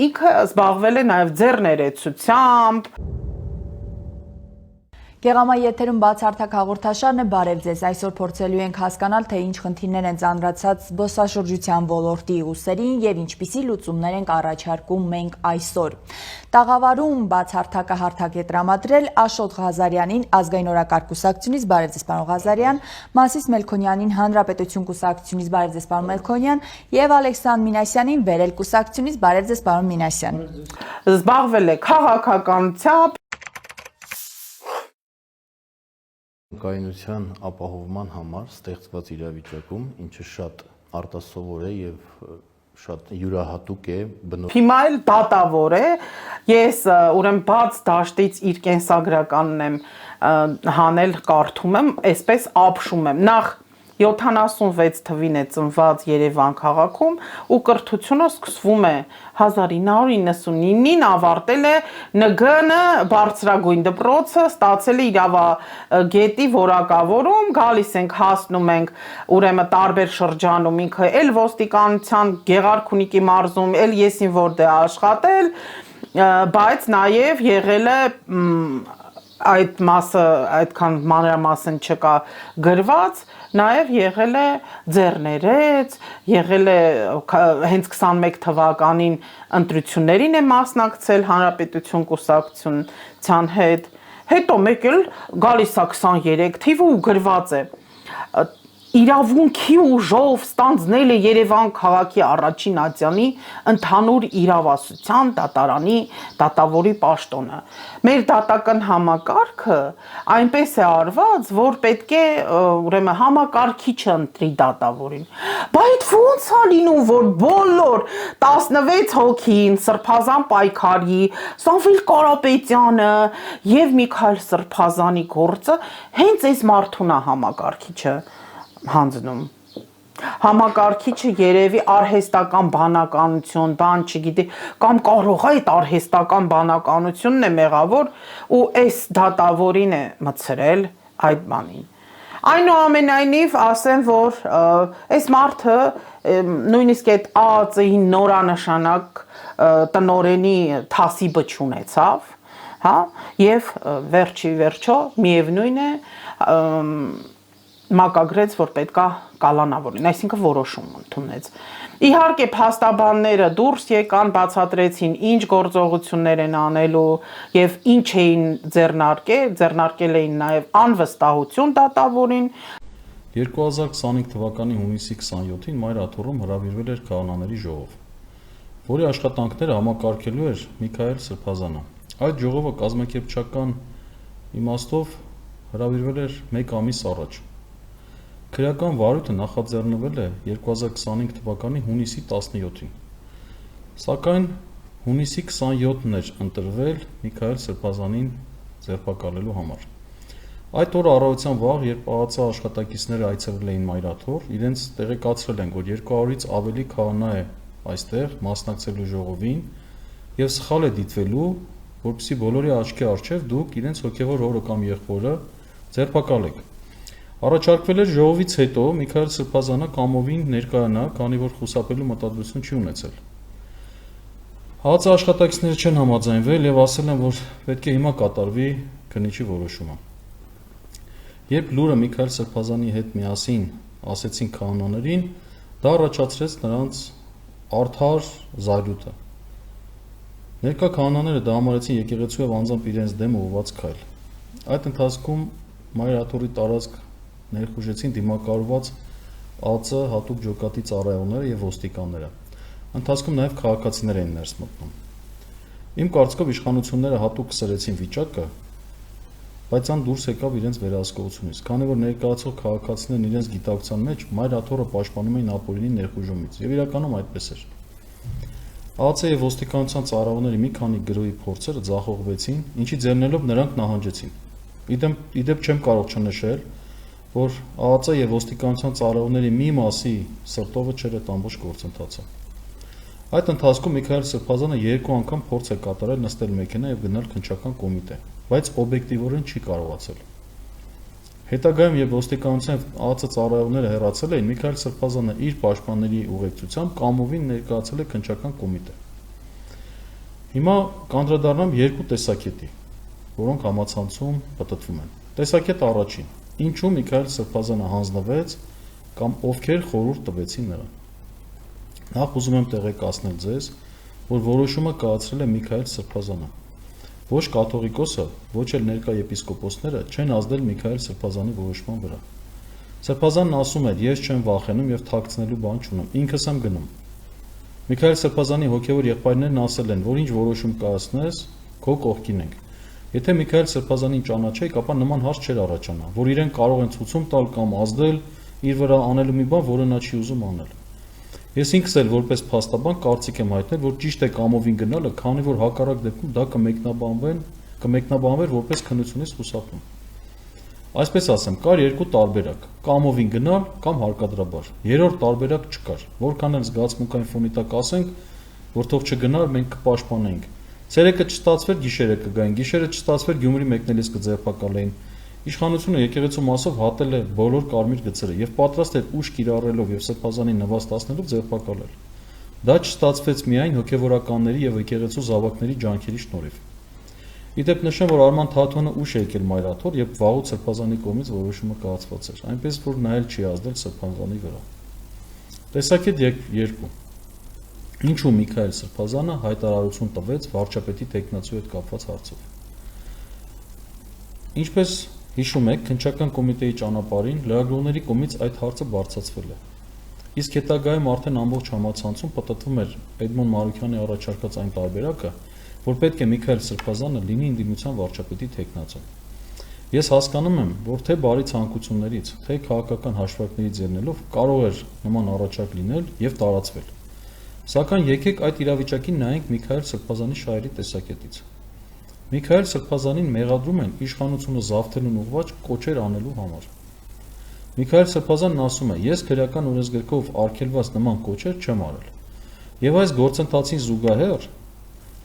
ինքը զբաղվել է նաեւ ձեռներեցությամբ Գեղամայի եթերում բացարձակ հաղորդաշարն է, բարև ձեզ, այսօր փորձելու ենք հասկանալ, թե ինչ խնդիրներ են ծանրացած զբոսաշրջության ոլորտի ուսերին եւ ինչպիսի լուծումներ ենք առաջարկում մենք այսօր։ Տաղավարում բացարձակը հարթակ է տրամադրել Աշոտ Ղազարյանին ազգային օրակարգ կուսակցությունից, բարև ձեզ պարոն Ղազարյան, Մասիս Մելքոնյանին Հանրապետություն կուսակցությունից, բարև ձեզ պարոն Մելքոնյան եւ Ալեքսանդր Մինասյանին Վերել կուսակցությունից, բարև ձեզ պարոն Մինասյան։ Զբաղվել է քաղաքականությամբ Կայունության ապահովման համար ստեղծված իրավիճակում, ինչը շատ արտասովոր է եւ շատ յուրահատուկ է Հիմա էլ դատավոր է, ես ուրեմն բաց դաշտից իր կենսագրականն եմ հանել, կարդում եմ, այսպես ապշում եմ, նախ 76 թվին է ծնված Երևան քաղաքում ու կրթությունը սկսվում է 1999-ին ավարտել է ՆԳՆ բարձրագույն դպրոցը, ստացել է իրավագետի որակավորում, գալիս ենք հասնում ենք ուրեմն տարբեր շրջանում ինքը էլ ոստիկանության Գեղարքունիքի մարզում, էլ եսին որտե աշխատել, բայց նաև եղել է այդ մասը այդքան մանրամասն չկա գրված, նաև եղել է ձեռներեց, եղել է հենց 21 թվականին ընտրություններին է մասնակցել Հանրապետություն կուսակցության հետ, հետո մեկ էլ գալիս է 23 թիվը ու գրված է իրավունքի ուժով ստանձնել է Երևան քաղաքի առաջին ատյանի ընդհանուր իրավասության դատարանի դատավորի պաշտոնը։ Մեր դատական համակարգը այնպես է արված, որ պետք է ուրեմն համակարգիչը ընտրի դատավորին։ Բայց ո՞նց է լինում, որ բոլոր 16 հոգին Սրբազան պայքարի, Սամվել Կարապետյանը եւ Միքայել Սրբազանի գործը հենց այս մարդուն է համակարգիչը հանձնում։ Համակարգիչը երևի արհեստական բանականություն, բան չգիտի, կամ կարող է այդ արհեստական բանականությունն է մեղավոր ու այս դատավորին է մցրել այդ բանին։ Այնուամենայնիվ ասեմ, որ այս մարդը նույնիսկ այդ ԱԱԾ-ի նորանշանակ տնօրենի թասիբը չունեցավ, հա, եւ վերջի վերջո միևնույն է մակագրեց, որ պետքա կալանավորին, այսինքն որոշում ընդունեց։ Իհարկե փաստաբանները դուրս եկան, բացատրեցին ինչ գործողություններ են անելու եւ ինչ էին ձեռնարկել էին նաեւ անվստահություն դատավորին։ 2025 թվականի հունիսի 27-ին Մայր աթոռում հրավիրվել էր քահանաների ժողով, որի աշխատանքները համակարգելու էր Միքայել Սրբազանը։ Այդ ժողովը կազմակերպչական իմաստով հրավիրվել էր 1 ամիս առաջ։ Քրեական վարույթը նախաձեռնվել է 2025 թվականի հունիսի 17-ին, սակայն հունիսի 27-ն էր ընտրվել Միքայել Սրբազանին ձերբակալելու համար։ Այդ օրը առավոտյան վաղ, երբ ԱԱԾ աշխատակիցները այցելել էին Մայր աթոռ, իրենց տեղեկացրել են, որ 200-ից ավելի քահանա է այստեղ մասնակցելու ժողովին եւ սխալ է դիտվելու, որպեսզի բոլորի աչքի առջև դուք իրենց հոգեվոր հորը կամ եղբորը ձերբակալեք։ Առաջարկվել էր ժողովից հետո Միքայել Սրբազանը կամովին ներկայանա, քանի որ խուսափելու մտադրություն չի ունեցել։ ԱԱԾ աշխատակիցները չեն համաձայնվել եւ ասել են, որ պետք է հիմա կատարվի քննիչի որոշումը։ Երբ լուրը Միքայել Սրբազանի հետ միասին ասեցին քահանաներին, դա առաջացրեց նրանց արդար զայրույթը։ Ներկա քահանաները դա համարեցին եկեղեցու եւ անձամբ իրենց դեմ ուղղված քայլ։ Այդ ընթացքում Մայր աթոռի տարածք ներխուժեցին դիմակայված ԱԱԾ հատուկ ջոկատի ծառայողները եւ ոստիկանները։ Ընթացքում նաեւ քաղաքացիներ էին ներս մտնում։ Իմ կարծիքով իշխանությունները հատուկ սրեցին վիճակը, բայց ան դուրս եկավ իրենց վերահսկողությունից, քանի որ ներկայացող քաղաքացիներն իրենց գիտակցության մեջ Մայր աթոռը պաշտպանում էին ապօրինի ներխուժումից, եւ իրականում այդպես էր։ ԱԱՑ եւ ոստիկանության ծառայողների մի քանի գրոհի փորձերը ձախողվեցին, ինչի ձեռնելով նրանք նահանջեցին։ Իդեպ չեմ կարող չնշել, որ ԱԱՑ եւ ոստիկանության ծառայողների մի մասի սրտովը չէր այդ ամբողջ գործընթացը։ Այդ ընթացքում Միքայել Սրբազանը 2 անգամ փորձ է կատարել նստել մեքենա եւ գնալ քննչական կոմիտե, բայց օբյեկտիվորեն չի կարողացել։ Հետագայում երբ ոստիկանության ԱԱՑ ծառայողները հեռացել էին, Միքայել Սրբազանը իր պաշտպանների ուղեկցությամբ կամովին ներկայացել է քննչական կոմիտե։ Հիմա կանդրադառնամ 2 տեսակետի, որոնք համացանցում պատտվում են։ Տեսակետ առաջին. ինչու Միքայել Սրբազանը հանձնվեց կամ ովքեր խորհուրդ տվեցին նրան։ Նախ ուզում եմ տեղեկացնել ձեզ, որ որոշումը կայացրել է Միքայել Սրբազանը։ Ոչ կաթողիկոսը, ոչ էլ ներկա եպիսկոպոսները չեն ազդել Միքայել Սրբազանի որոշման վրա։ Սրբազանն ասում էր. ես չեմ վախենում եւ թաքցնելու բան չունեմ, ինքս եմ գնում։ Միքայել Սրբազանի հոգեվոր եղբայրներն ասել են, որ ինչ որոշում կայացնես, քո կողքին ենք։ Եթե Միքայել Սրբազանին ճանաչեիք, ապա նման հարց չէր առաջանա, որ իրեն կարող են ցուցում տալ կամ ազդել իր վրա անելու մի բան, որը նա չի ուզում անել։ Ես ինքս էլ որպես փաստաբան կարծիք եմ հայտնել, որ ճիշտ է կամովին գնալը, քանի որ հակառակ դեպքում դա կմեկնաբանվեր որպես քննությունից խուսափում։ Այսպես ասեմ, կար երկու տարբերակ՝ կամովին գնալ կամ հարկադրաբար։ Երրորդ տարբերակ չկար։ Որքան էլ զգացմունքային ֆոնի տակ ասենք, որ թող չգնար, մենք կպաշտպանենք։ Ցերեկը չստացվեր, գիշերը կգային, գիշերը չստացվեր, Գյումրի մեկնելիս կձերբակալեին։ Իշխանությունը եկեղեցու մասով հատել է բոլոր կարմիր գծերը եւ պատրաստ էր ուժ կիրառելով եւ սրբազանին նվաստացնելով ձերբակալել։ Դա չստացվեց միայն հոգեվորականների եւ եկեղեցու զավակների ջանքերի շնորհիվ։ Իդեպ նշեմ, որ Արման Թաթյանը ուշ է եկել Մայրաթոր եւ վաղուց սրբազանի կողմից որոշումը կայացված էր, այնպես որ նա էլ չի ազդել սրբազանի վրա։ Տեսակետ 2. Ինչու Միքայել Սրբազանը հայտարարություն տվեց վարչապետի տեխնացու հետ կապված հարցով։ Ինչպես հիշում եք, քննչական կոմիտեի ճանապարհին լրագրողների կողմից այդ հարցը բարձրացվել է։ Իսկ հետագայում արդեն ամբողջ համացանցում պտտվում էր Էդմոն Մարուքյանի առաջարկած այն տարբերակը, որ պետք է Միքայել Սրբազանը լինի ընդդիմության վարչապետի տեխնացու։ Ես հասկանում եմ, որ թե բարի ցանկություններից, թե քաղաքական հաշվարկներից ելնելով կարող էր նման առաջարկ լինել եւ տարածվել։ Սակայն եկեք այդ իրավիճակին նայենք Միքայել Սրբազանի շահերի տեսակետից։ Միքայել Սրբազանին մեղադրում են իշխանությունը զավթելուն ուղղված կոչեր անելու համար։ Միքայել Սրբազանն ասում է. «Ես քրեական օրենսգրքով արգելված նման կոչեր չեմ արել»։ Եվ այս գործընթացին զուգահեռ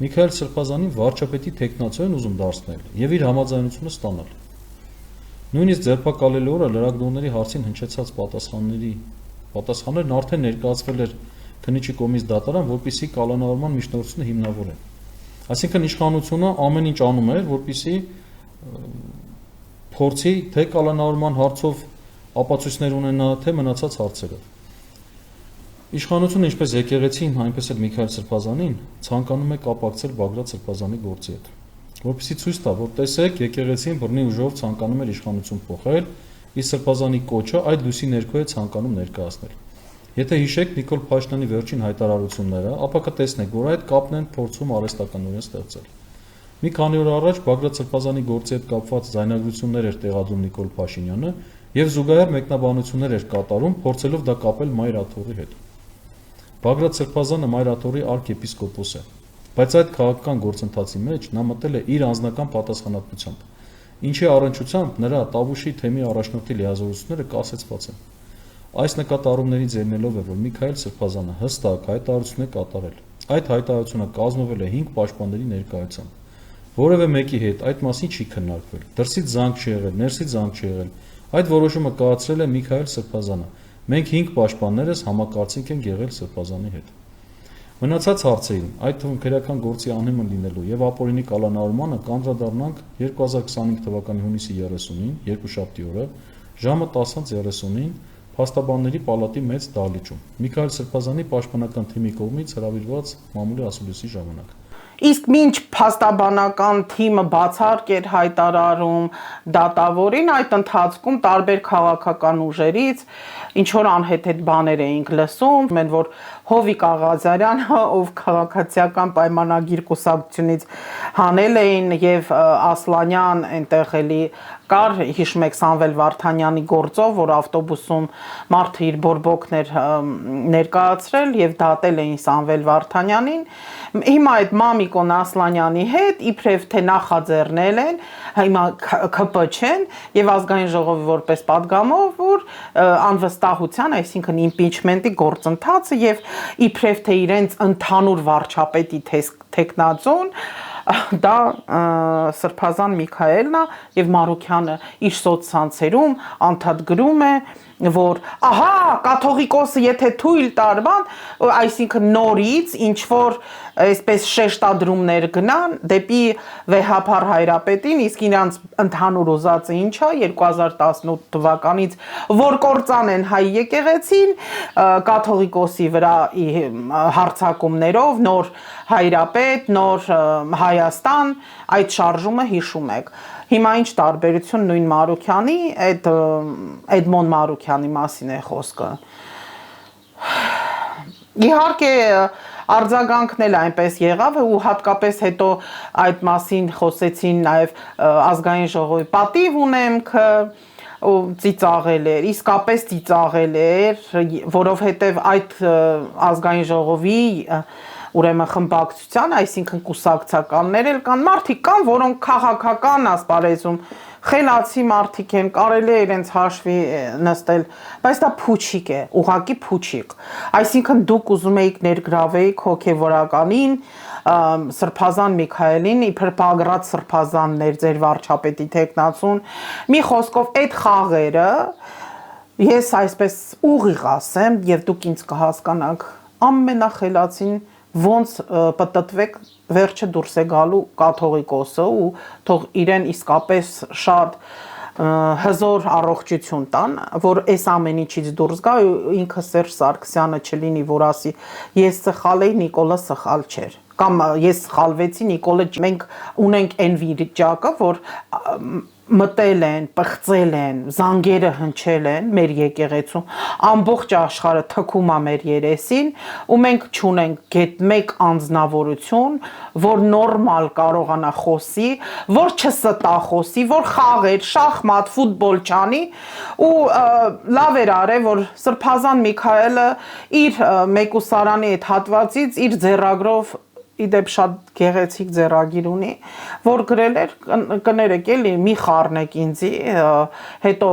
Միքայել Սրբազանին վարչապետի տեխնացու են ուզում դարձնել եւ իր համաձայնությունը ստանալ։ Նույնիսկ ձերբակալելու օրը լրագրողների հարցին հնչեցած պատասխաններն արդեն ներկայացվել էր քննիչի կողմից դատարան, որպեսզի կալանավորման միջնորդությունը հիմնավորեն։ Այսինքն իշխանությունը ամեն ինչ անում էր, որպեսզի փորձի թե կալանավորման հարցով ապացույցներ ունենա, թե մնացած հարցերով։ Իշխանությունը ինչպես եկեղեցին, այնպես էլ Միքայել Սրբազանին ցանկանում է կապակցել Բագրատ Սրբազանի գործի հետ, որպեսզի ցույց տա, որ տեսեք, եկեղեցին բռնի ուժով ցանկանում էր իշխանություն փոխել, իսկ Սրբազանի կոչը այդ լույսի ներքո է ցանկանում ներկայացնել։ Եթե հիշեք Նիկոլ Փաշինյանի վերջին հայտարարությունները, ապա կտեսնեք, որ այդ կապն են փորձում արհեստականորեն ստեղծել։ Մի քանի օր առաջ Բագրատ Սրբազանի գործի հետ կապված ձայնագրություններ էր տեղադրում Նիկոլ Փաշինյանը եւ զուգահեռ մեկնաբանություններ էր կատարում, փորձելով դա կապել Մայրաթորի հետ։ Բագրատ Սրբազանը Մայրաթորի արքեպիսկոպոս է, բայց այդ քաղաքական գործընթացի մեջ նա մտել է իր անձնական պատասխանատվությամբ, ինչի առնչությամբ նրա Տավուշի թեմի առաջնորդի լիազորությունները կասեցված են։ Այս նկատառումներից ելնելով է, որ Միքայել Սրբազանը հստակ հայտարարություն է կատարել։ Այդ հայտարարությունը կազմվել է 5 պաշտպանների ներկայությամբ։ Որևէ մեկի հետ այդ մասին չի քննարկվել։ Դրսից զանգ չի եղել, ներսից զանգ չի եղել։ Այդ որոշումը կայացրել է Միքայել Սրբազանը։ Մենք 5 պաշտպաններս համակարծինք ենք եղել Սրբազանի հետ։ Մնացած հարցերին, այդ թվում քրեական գործի անհիմն լինելու եւ ապօրինի կալանավորմանը կանդրադառնանք 2025 թվականի հունիսի 30-ին, երկուշաբթի օրը, ժամը 10:30-ին Փաստաբանների պալատի մեծ դահլիճում Միքայել Սրբազանի պաշտպանական թիմի կողմից հրավիրված մամուլի ասուլիսի ժամանակ։ Իսկ մինչ փաստաբանական թիմը բացառկ էր հայտարարում դատավորին, այդ ընթացքում տարբեր քաղաքական ուժերից ինչ որ անհեթեթ բաներ էինք լսում, մեն որ Հովիկ Աղազարյանը, ով քաղաքացիական պայմանագիր կուսակցությունից հանել էին, եւ Ասլանյան այնտեղ էլի կար, հիշում եք Սամվել Վարդանյանի գործով, որ ավտոբուսում մարդը իր բորբոքներ ներկայացրել եւ դատել էին Սամվել Վարդանյանին։ Հիմա այդ Մամիկոն Ասլանյանի հետ իբրև թե նախաձեռնել են, հիմա ԿՊ չեն եւ ազգային ժողովի որպես падգամով, որ անվստահության, այսինքն իմպիչմենտի գործընթացը եւ իբրև թե իրենց ընդհանուր վարչապետի տեխնացուն դա Սրբազան Միքայելն է եւ Մարուքյանը իր սոցցանցերում անդադ գրում է, որ ահա կաթողիկոսը եթե թույլ տարվան, այսինքն նորից ինչ որ այսպես շեշտադրումներ գնան դեպի վեհափառ հայրապետին, իսկ իրանց ընդհանուր ուզածը ինչա 2018 թվականից որ կործանեն հայ եկեղեցին կաթողիկոսի վրա հարձակումներով, նոր հայրապետ, նոր Հայաստան, այդ շարժումը հիշում եք։ Հիմա ինչ տարբերություն նույն Մարուքյանի, այդ Էդմոն Մարուքյանի մասին է խոսքը։ Իհարկե արձագանքն էլ այնպես եղավ ու հատկապես հետո այդ մասին խոսեցին նաև ազգային ժողովի պատիվ ունեմք ու ծիծաղել էր, իսկապես ծիծաղել էր, որովհետև այդ ազգային ժողովի ուրեմն խմբակցության, այսինքն կուսակցականներ էլ կան, մարդիկ կան, որոնք քաղաքական ասպարեզում խելացի մարդիկ են, կարելի է իրենց հաշվի նստել, բայց դա փուչիկ է, ուղղակի փուչիկ։ Այսինքն դուք ուզում եք ներգրավեիք հոգևորականին, Սրբազան Միքայելին, իբր Բագրատ Սրբազաններ ձեր վարչապետի տեխնացուն, մի խոսքով այդ խաղերը ես այսպես ուղիղ ասեմ եւ դուք ինձ կհասկանաք, ամենախելացին ոնց պատտվեք վերջը դուրս է գալու կաթողիկոսը ու թող իրեն իսկապես շատ հզոր առողջություն տան, որ այս ամեն ինչից դուրս գա ինքը Սերժ Սարգսյանը չլինի, որ ասի ես սխալ էի, Նիկոլը սխալ չէր, կամ ես սխալվեցի, Նիկոլը մենք ունենք այն վիճակը, որ մտել են, պղծել են, զանգերը հնչել են մեր եկեղեցու, ամբողջ աշխարհը թքում է մեր երեսին, ու մենք չունենք գետ մեկ անձնավորություն, որ նորմալ կարողանա խոսի, որ չստա խոսի, որ խաղեր, շախմատ, ֆուտբոլ չանի, ու լավ էր արել, որ Սրբազան Միքայելը իր մեկուսարանի այդ հատվածից իր ձեռագրով իդեպ շատ գեղեցիկ ձեռագիր ունի, որ գրել էր կներեք էլի մի խառնեք ինձի, հետո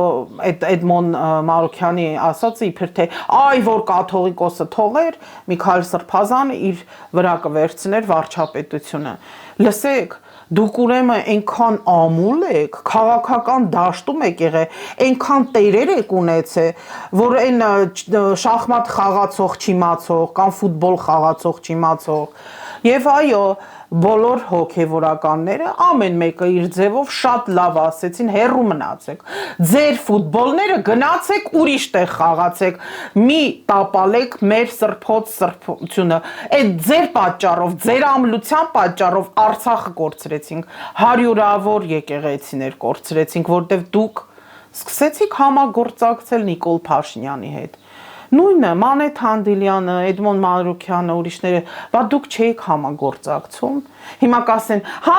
Էդմոն Մարուքյանի ասած իբր թե այ որ կաթողիկոսը թողեր, Միքայել Սրբազանը իր վրա կվերցներ վարչապետությունը։ Լսեք, դուք ուրեմն այնքան ամուլ եք, քաղաքական դաշտում եք եղել, այնքան տերեր եք ունեցել, որ այն շախմատ խաղացող չիմացող կամ ֆուտբոլ խաղացող չիմացող Եվ այո, բոլոր հոգևորականները ամեն մեկը իր ձևով շատ լավ ասեցին, հեռու մնացեք։ Ձեր ֆուտբոլները գնացեք ուրիշ տեղ խաղացեք, մի տապալեք մեր սրբոց սրբությունը։ Այդ ձեր պատճառով, ձեր ամլության պատճառով Արցախը կորցրեցինք, հարյուրավոր եկեղեցիներ կորցրեցինք, որտեղ դուք սկսեցիք համագործակցել Նիկոլ Փաշինյանի հետ։ Նույնը Մանեթ Հանդիլյանը, Էդմոն Մանրուքյանը, ուրիշները, բա դուք չէիք համագործակցում։ Հիմա կասեն, հա,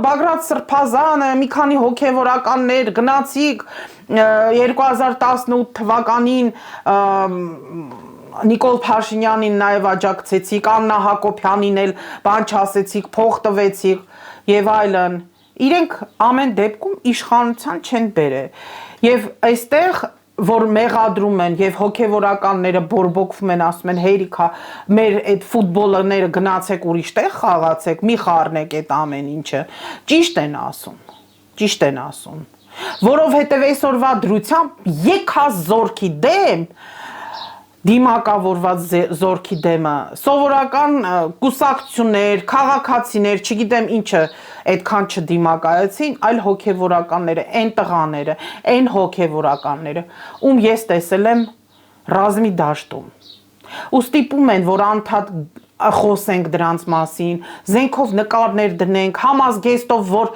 Բագրատ Սրբազանը, մի քանի հոգևորականներ գնացիք 2018 թվականին Նիկոլ Փաշինյանին նաև աջակցեցիք, Աննա Հակոբյանին էլ բան չասեցիք, փող տվեցիք եւ այլն։ Իրենք ամեն դեպքում իշխանության չեն բերել։ Եվ այստեղ որ մեղադրում են եւ հոգեվորականները բորբոքվում են, ասում են հերիքա մեր այդ ֆուտբոլները գնացեք ուրիշ տեղ խաղացեք, մի խառնեք այդ ամեն ինչը։ Ճիշտ են ասում, որովհետեւ այսօրվա դրությամբ եկա զորքի դեմ դիմակավորված զորքի դեմը սովորական կուսակցություններ, քաղաքացիներ, չգիտեմ ինչը այդքան չդիմակայեցին, այլ հոգևորականները, այն տղաները, այն հոգևորականները, ում ես տեսել եմ ռազմի դաշտում։ Ու ստիպում են, որ անդադ խոսենք դրանց մասին, զենքով նկարներ դնենք, համազգեստով, որ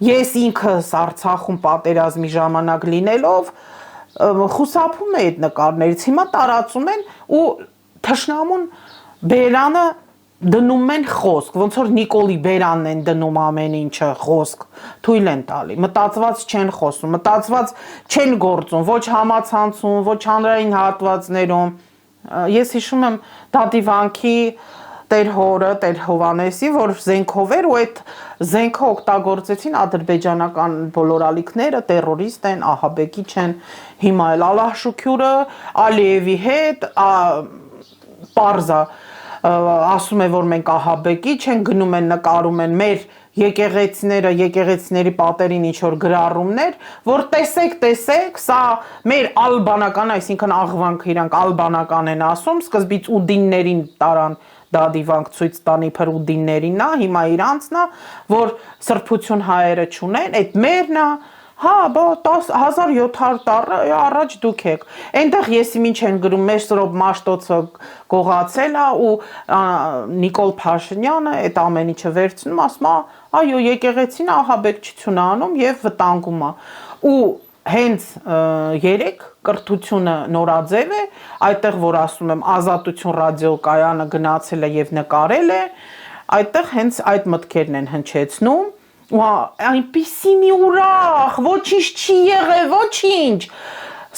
ես ինքս Արցախում պատերազմի ժամանակ լինելով խուսափում է այդ նկարներից, հիմա տարածում են ու թշնամուն բերանը դնում են խոսք, ոնց որ Նիկոլի բերանն են դնում ամեն ինչը խոսք, թույլ են տալի, մտածված չեն խոսում, մտածված չեն գործում, ոչ համացանցում, ոչ հանրային հատվածներում։ Ես հիշում եմ Դադիվանքի Տեր հորը, Տեր Հովանեսի, որ զենքով էր ու այդ զենքը օգտագործեցին ադրբեջանական բոլոր ալիքները, տերորիստ են, ահաբեկիչ են, հիմա էլ Ալլահ Շուքյուրը Ալիևի հետ պարզա ասում է, որ մենք ահաբեկիչ են, գնում են նկարում են մեր եկեղեցիները, եկեղեցիների պատերին ինչ-որ գրառումներ, որ տեսեք, սա մեր ալբանական, այսինքն աղվանքը իրանք ալբանական են ասում, սկզբից ուդիններին տարան Դադիվանք ցույց տանի իբր ուդիններին նա, հիմա իրանցն է, որ սրբություն հայերը չունեն, այդ մերն է, հա, բա 1700 տարի առաջ դուք եք։ Այնտեղ եսի ինչ են գրում, մեր Սրոբ Մաշտոցը գողացել է ու Նիկոլ Փաշինյանը այդ ամեն ինչը վերցնում, ասում է, այո, եկեղեցին ահաբեկչություն անում եւ վտանգում է։ Ու հենց երեք կրթությունը նորաձև է, այդտեղ որ ասում եմ Ազատություն ռադիոկայանը գնացել է եւ նկարել է, այդտեղ հենց այդ մտքերն են հնչեցնում, ու այնպիսի մի ուրախ, ոչինչ չի եղել, ոչինչ,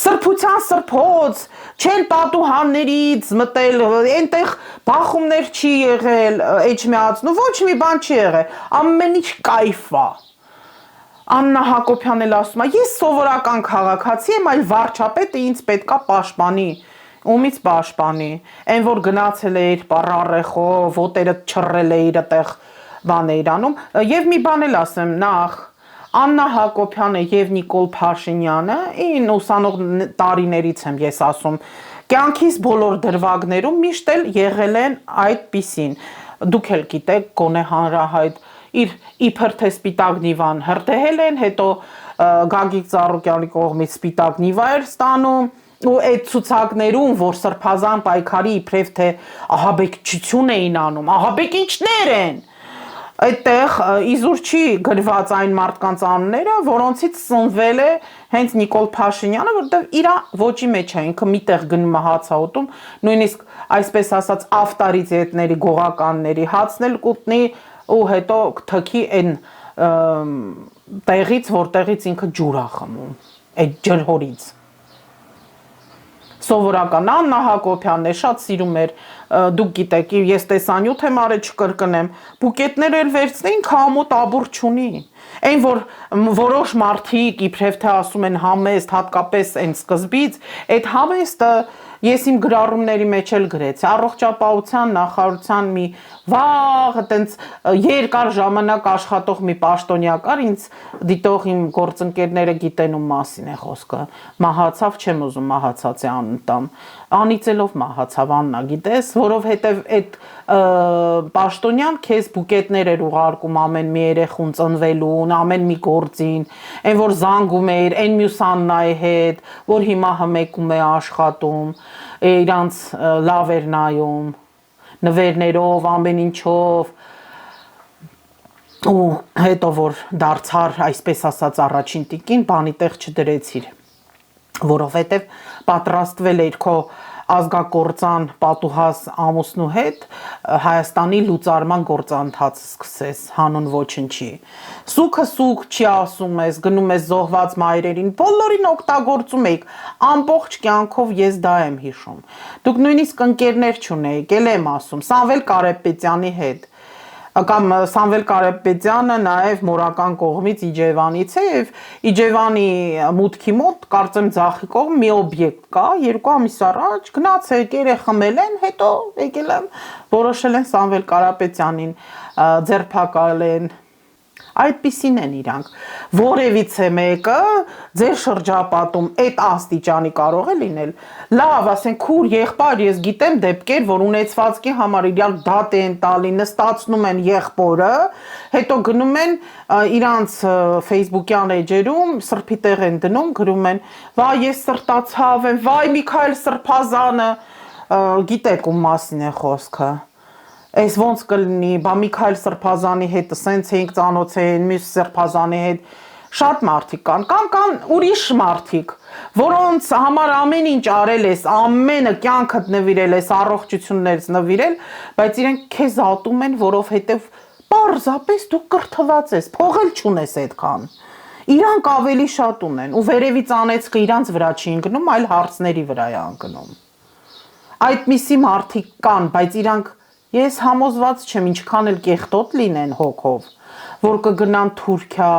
սրբության սրբոց, չեն պատուհաններից մտել, այնտեղ բախումներ չի եղել, էջմիածնու, ոչ մի բան չի եղել, ամեն ինչ կայֆ է։ Աննա Հակոբյանն էլ ասում է, ես սովորական քաղաքացի եմ, այլ վարչապետը ինձ պետքա պաշտպանի։ Ումից պաշտպանի։ Այն որ գնացել է իր պարարեխով, ոտերը չռել է իր այդտեղ բան է իրանում, եւ մի բան էլ ասեմ, նախ Աննա Հակոբյանը եւ Նիկոլ Փաշինյանը, ին ուսանող տարիներից եմ ես ասում, կյանքիս բոլոր դրվագներում միշտ էլ եղել են այդպիսին։ Դուք էլ գիտեք, գոնե հանրահայտ իր իբր թե սպիտակ նիվան հրդեհել են, հետո Գագիկ Ծառուկյանի կողմից սպիտակ նիվա էր ստանում ու այդ ցուցակներում, որ սրբազան պայքարի իբրև թե ահաբեկչություն էին անում, ահաբեկիչներ են։ Այդտեղ իզուր չի գրված այն մարդկանց անունները, որոնցից ծնվել է հենց Նիկոլ Փաշինյանը, որտեղ իր ոչի մեջ է, ինքը միտեղ գնում է հաց է ուտում, նույնիսկ այսպես ասած ավտարիզետների գողականների հացն էլ կուտնի ու հետո թքի այն տեղից, որտեղից ինքը ջուր է խմում, այդ ջրհորից։ Սովորական Աննա Հակոբյանն է, շատ սիրում էր, դուք գիտեք, ես տեսանյութ եմ արել, չկրկնեմ, բուկետներ էլ վերցնեին, քամոտ աբուր չունի։ Այն որ որոշ մարդիկ իբրև թե ասում են համեստ, հատկապես այն սկզբից, այդ համեստը ես իմ գրառումների մեջ էլ գրեցի, առողջապահության նախարարության մի վաղ այտենց երկար ժամանակ աշխատող մի պաշտոնյա կար, ինձ դիտող իմ գործընկերները գիտեն ում մասին է խոսքը, մահացավ, չեմ ուզում մահացածի անուն տամ, անիծելով մահացավ, Աննա, գիտես, որովհետև այդ պաշտոնյան քեզ բուկետներ էր ուղարկում ամեն մի երեխուն ծնվելուն, ամեն մի գործին, այն որ զանգում էր, այն մյուս Աննայի հետ, որ հիմա հմեկում է աշխատում, իրանց լավ էր նայում, նվերներով, ամեն ինչով, ու հետո որ դարձար, այսպես ասած, առաջին տիկին, բանի տեղ չդրեցիր, որովհետև պատրաստվել էր քո ազգակործան պատուհաս ամուսնու հետ Հայաստանի լուծարման գործընթացը սկսես, հանուն ոչնչի։ Սուքը սուք չի ասում ես, գնում ես զոհված մայրերին, բոլորին օգտագործում եք, ամբողջ կյանքով ես դա եմ հիշում։ Դուք նույնիսկ ընկերներ չունեիք, էլ եմ ասում, Սամվել Կարապետյանի հետ։ Կամ Սամվել Կարապետյանը նաև մորական կողմից Իջևանից է եւ Իջևանի մուտքի մոտ կարծեմ ձախի կողմ մի օբյեկտ կա 2 ամիս առաջ գնացեք երեխմել են հետո եկել են որոշել են Սամվել Կարապետյանին ձերբակալեն այդպիսին են իրանք որևիցե մեկը ձեր շրջապատում այդ աստիճանի կարող է լինել լավ ասեն քուր եղբայր ես գիտեմ դեպքեր որ ունեցվածքի համար իրար դատ են տալի նստացնում են եղբորը հետո գնում են իրանց Facebook-յան էջերում սրբի տեղ են դնում գրում են վայ ես սրտացավ եմ վայ Միքայել Սրբազանը գիտեք ում մասին է խոսքը Այս ոնց կլինի, բա Միքայել Սրբազանի հետ սենց էինք ծանոթයෙන්, մյուս Սրբազանի հետ շատ մարդիկ կան ուրիշ մարդիկ, որոնց համար ամեն ինչ արել ես, ամենը կյանքդ նվիրել ես, առողջություններից նվիրել, բայց իրենք քեզ ատում են, որովհետև պարզապես դու կրթված ես, փող էլ չունես այդքան։ Իրանք ավելի շատ ունեն ու վերևից անեծքը իրանց վրա չի ընկնում, այլ հարցների վրա է ընկնում։ Այդպիսի մարդիկ կան, բայց իրանք Ես համոզված չեմ ինչքան էլ կեղտոտ լինեն հոգով, որ կգնան Թուրքիա,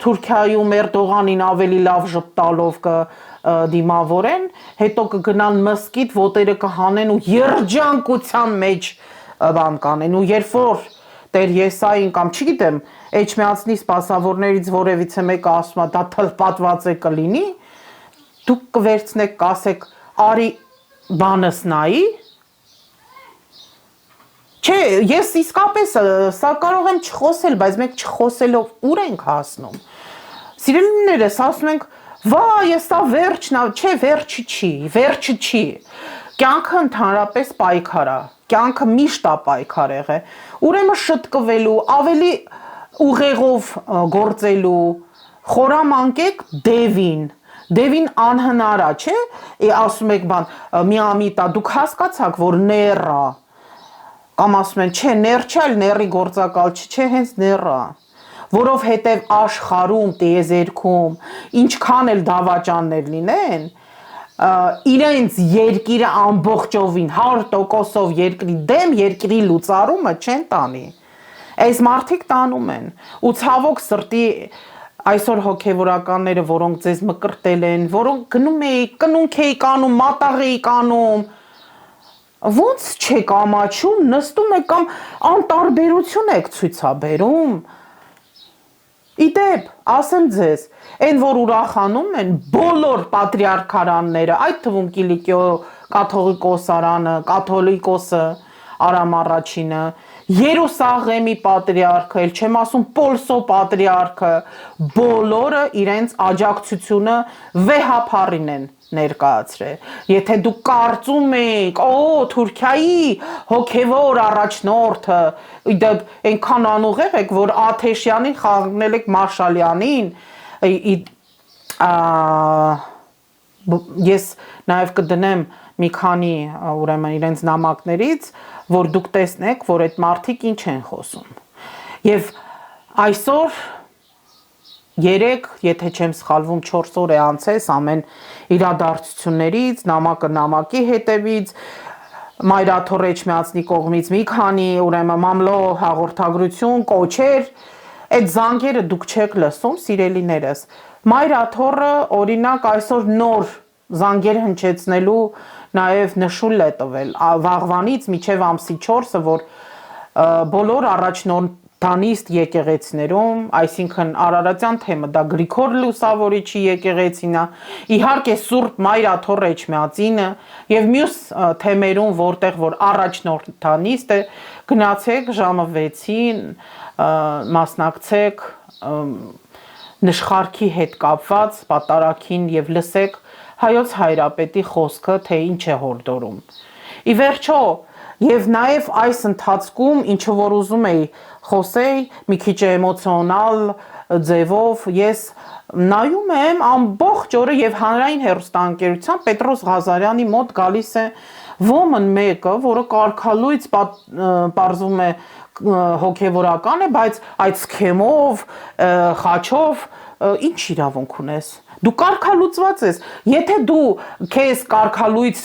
Թուրքիայում Էրդողանին ավելի լավ ժպտալով կդիմավորեն, հետո կգնան մսկիթ, ոտերը կհանեն ու երջանկության մեջ բան կանեն ու երբ որ Տեր Եսային կամ չգիտեմ, Էջմիածնի սպասավորներից որևիցե մեկը ասում է դա թլպատված է կլինի, դուք կվերցնեք, կասեք, արի բանս նայի Չէ, ես իսկապես սա կարող եմ չխոսել, բայց մենք չխոսելով ուր ենք հասնում։ Սիրելիներս ասում ենք, վայ, ես սա վերջն է, չէ, վերջը չի։ Կյանքը ընդհանրապես պայքար է, կյանքը միշտ է պայքար եղել։ Ուրեմն շտկվելու, ավելի ուղեղով գործելու, խորամանկեք Դևին անհնար է, չէ։ Ասում եք բան, մի ամիտա, դուք հասկացաք, որ ներ է Կամ ասում են, չէ, ներ չէ, այլ ների գործակալ չէ, հենց ները, որովհետև աշխարում, տիեզերքում, ինչքան էլ դավաճաններ լինեն, իրենց երկիրը ամբողջովին 100%-ով երկրի դեմ երկրի լուծարումը չեն տանի, այս մարդիկ տանում են, ու ցավոք սրտի այսօր հոգևորականները, որոնք ձեզ մկրտել են, որոնք գնում եք, կնունք եք անում, մատաղ եք անում, ոնց չեք ամաչում, նստում եք կամ անտարբերություն եք ցույցաբերում։ Իդեպ, ասեմ ձեզ, այն որ ուրախանում են բոլոր պատրիարքարանները, այդ թվում Կիլիկիո կաթողիկոսարանը, կաթոլիկոսը, Արամ առաջինը, Երուսաղեմի պատրիարքը, էլ չեմ ասում Պոլսո պատրիարքը, բոլորը իրենց աջակցությունը վեհափառին են ներկայացրել։ Եթե դուք կարծում եք, Թուրքիայի հոգևոր առաջնորդը, իդեպ այնքան անուղեղ եք, որ Աթեշյանին խանգնել եք Մարշալյանին, ես նաև կդնեմ մի քանի ուրեմն իրենց նամակներից, որ դուք տեսնեք, որ այդ մարդիկ ինչ են խոսում։ Եվ այսօր 3, եթե չեմ սխալվում, 4 օր է անցել ամեն իրադարձություններից, նամակը նամակի հետևից, Մայրաթոր Էջմիածնի կողմից մի քանի ուրեմն մամլո հաղորդագրություն, կոչեր, այդ զանգերը դուք չեք լսում, սիրելիներս։ Մայրաթորը օրինակ այսօր նոր զանգեր հնչեցնելու նաև նշույլ է տվել վաղվանից մինչև ամսի 4-ը, որ բոլոր առաջնորդանիստ եկեղեցիներում, այսինքն Արարատյան թեմը դա Գրիգոր Լուսավորիչի եկեղեցին է, իհարկե Սուրբ Մայրաթոր Էջմիածինը եւ մյուս թեմերում, որտեղ որ առաջնորդանիստ է, գնացեք ժամը 6-ին, մասնակցեք նշխարքի հետ կապված պատարագին եւ լսեք հայոց հայրապետի խոսքը, թե ինչ է հորդորում։ Ի վերջո, եւ նաեւ այս ընթացքում, ինչը որ ուզում էի խոսեի, մի քիչ էմոցիոնալ ձևով, ես նայում եմ ամբողջ օրը եւ հանրային հեռուստաընկերության Պետրոս Ղազարյանի մոտ գալիս է ոմն մեկը, որը կարգալույց պարզվում է հոգևորական է, բայց այդ սքեմով, խաչով, ինչ իրավունք ունես։ Դու կարգալուծված ես, եթե դու քեզ կարգալույց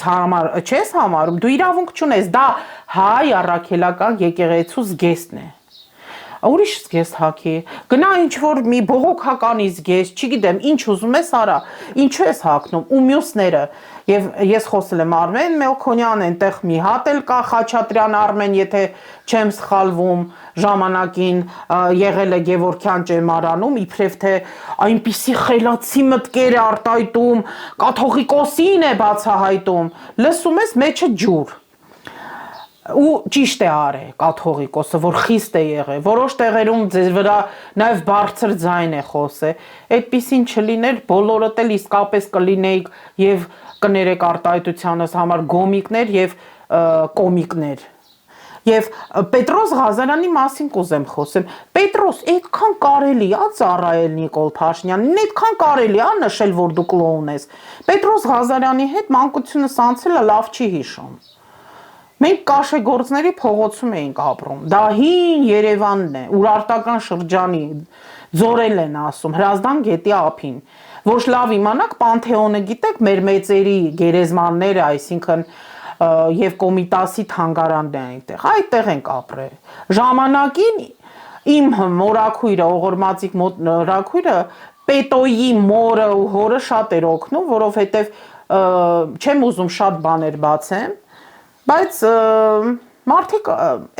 չես համարում, դու իրավունք չունես, դա հայ առաքելական եկեղեցու զգեստն է։ Ուրիշ զգեստ հագի, գնա ինչ որ մի բողոքականի զգեստ, չգիտեմ, ինչ ուզում ես արա, ինչու ես հագնում, ու մյուսները, եւ ես խոսել եմ Արմեն Մելքոնյան, այնտեղ մի հատ էլ կա Խաչատրյան Արմեն, եթե չեմ սխալվում, ժամանակին եղել է Գևորգյան ճեմարանում, իբրև թե այնպիսի խելացի մտքեր է արտահայտում, կաթողիկոսին է բացահայտում, լսում ես մեջը ջուր։ Ու ճիշտ է արել կաթողիկոսը, որ խիստ է եղել, որոշ տեղերում ձեր վրա նաև բարձր ձայն է խոսել, այդպիսին չլիներ, բոլորդ էլ իսկապես կլինեիք եւ կներեք արտահայտությանս համար գոմիկներ եւ կոմիկներ։ Եվ Պետրոս Ղազարյանի մասին կուզեմ խոսեմ։ Պետրոս, այդքան կարելի է ծառայել Նիկոլ Փաշինյանին, այդքան կարելի է նշել, որ դու կլոուն ես։ Պետրոս Ղազարյանի հետ մանկությունս անցելը լավ չի հիշում։ Մենք Կաշեգործների փողոցում էինք ապրում, դա հին Երևանն է, Ուրարտական շրջանի, ձորել են ասում, Հրազդան գետի ափին, ոչ լավ իմանաք, Պանթեոնը գիտեք, մեր մեծերի գերեզմանները, այսինքն եւ Կոմիտասի թանգարանն է այնտեղ, այդտեղ ենք ապրել։ Ժամանակին իմ մորաքույրը, Օղորմածիկ մորաքույրը, Պետոյի մորը ու հորը շատ էր օգնում, որովհետեւ չեմ ուզում շատ բաներ բացեմ, բայց մարդիկ,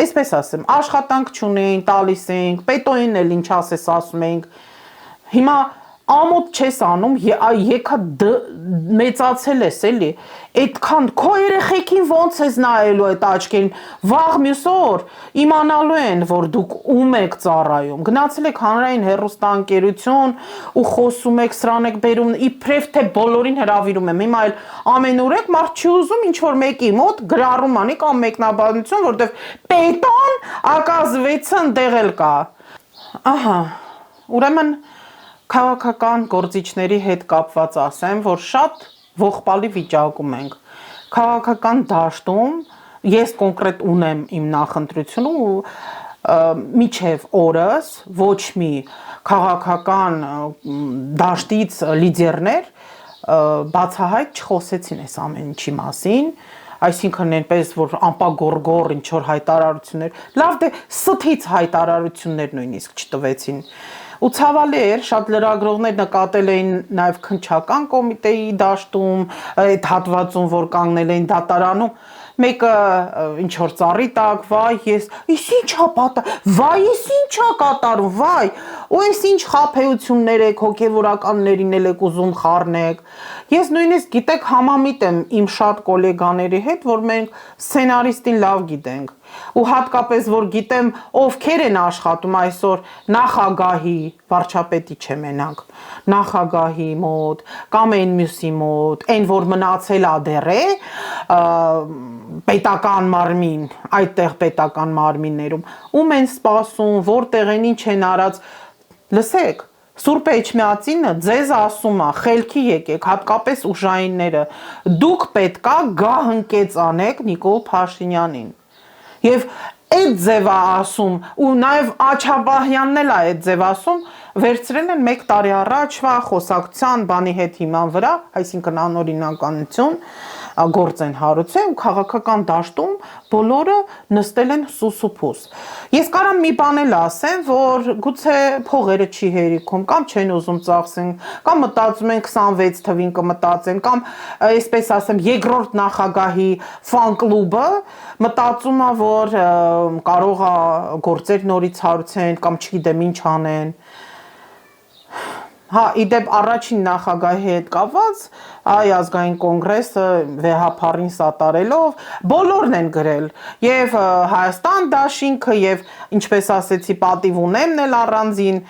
այսպես ասեմ, աշխատանք չունեին, տալիս էինք, պետոյին էլ ինչ ասես ասում էինք, հիմա ամոթ չես անում, եկա մեծացել ես էլի, այդքան քո երեխեքին ոնց ես նայելու այդ աչքերին, վաղ մյուս օր իմանալու են, որ դուք ում եք ծառայում, գնացել եք հանրային հեռուստաընկերություն ու խոսում եք, սրան եք բերում, իբրև թե բոլորին հրավիրում եմ, հիմա էլ ամենուրեք մարդ չի ուզում ինչ որ մեկի մոտ գրառում անի կամ մեկնաբանություն, որտեվ պետոն ակազվեցը ընդեղ էլ կա։ Ահա, ուրեմն քաղաքական գործիչների հետ կապված ասեմ, որ շատ ողբալի վիճակում ենք։ Քաղաքական դաշտում ես կոնկրետ ունեմ իմ նախընտրությունը ու միջև օրս ոչ մի քաղաքական դաշտից լիդերներ բացահայտ չխոսեցին այս ամեն ինչի մասին, այսինքն այնպես որ անպագորգոր ինչ որ հայտարարություններ, լավ դե սթից հայտարարություններ նույնիսկ չտվեցին։ Ու ցավալի էր, շատ լրագրողներ նկատել էին նաև քննչական կոմիտեի դաշտում, այդ հատվածում, որ կանգնել էին դատարանում, մեկը ինչ որ ծառի տակ, վայ, ես ինչա վայ, ես ինչա կատարում, վայ, ու ես ինչ խաբեություններ եք, հոգևորականներին եք ուզում խառնեք։ Ես նույնիսկ գիտեք համամիտ եմ իմ շատ գոլեգաների հետ, որ մենք սցենարիստին լավ գիտենք։ Ու հատկապես որ գիտեմ ովքեր են աշխատում այսօր նախագահի, վարչապետի չէ մենակ, նախագահի մոտ, կամ այն մյուսի մոտ, այն որ մնացել ա դեռ է, պետական մարմին, այդտեղ պետական մարմիններում, ում են սպասում, որտեղ են ինչ են արած, լսեք, Սուրբ Էջմիածինը ձեզ ասում է, խելքի եկեք, հատկապես ուժայինները, դուք պետքա գահընկեց անեք Նիկոլ Փաշինյանին։ Եվ այդ ձև է ասում, ու նաև Աջաբահյանն էլ է այդ ձև ասում, վերցրել են 1 տարի առաջվա խոսակցության բանի հետ հիման վրա, այսինքն անօրինականություն, գործ են հարուցել ու քաղաքական դաշտում բոլորը նստել են սուսուփուս։ Ես կարամ մի բան էլ ասեմ, որ գուցե փողերը չի հերիքում, կամ չեն ուզում ծախսեն, կամ մտածում են 26 թվին կմտածեն, կամ այսպես ասեմ, երկրորդ նախագահի ֆան կլուբը մտածում է, որ կարող է գործեր նորից հարուցեն, կամ չգիտեմ ինչ անեն։ Հա, իդեպ առաջին նախագահի հետ կապված Հայ ազգային կոնգրեսը վեհափառին սատարելով բոլորն են գրել եւ Հայաստան դաշինքը եւ ինչպես ասեցի պատիվ ունեմն էլ առանձին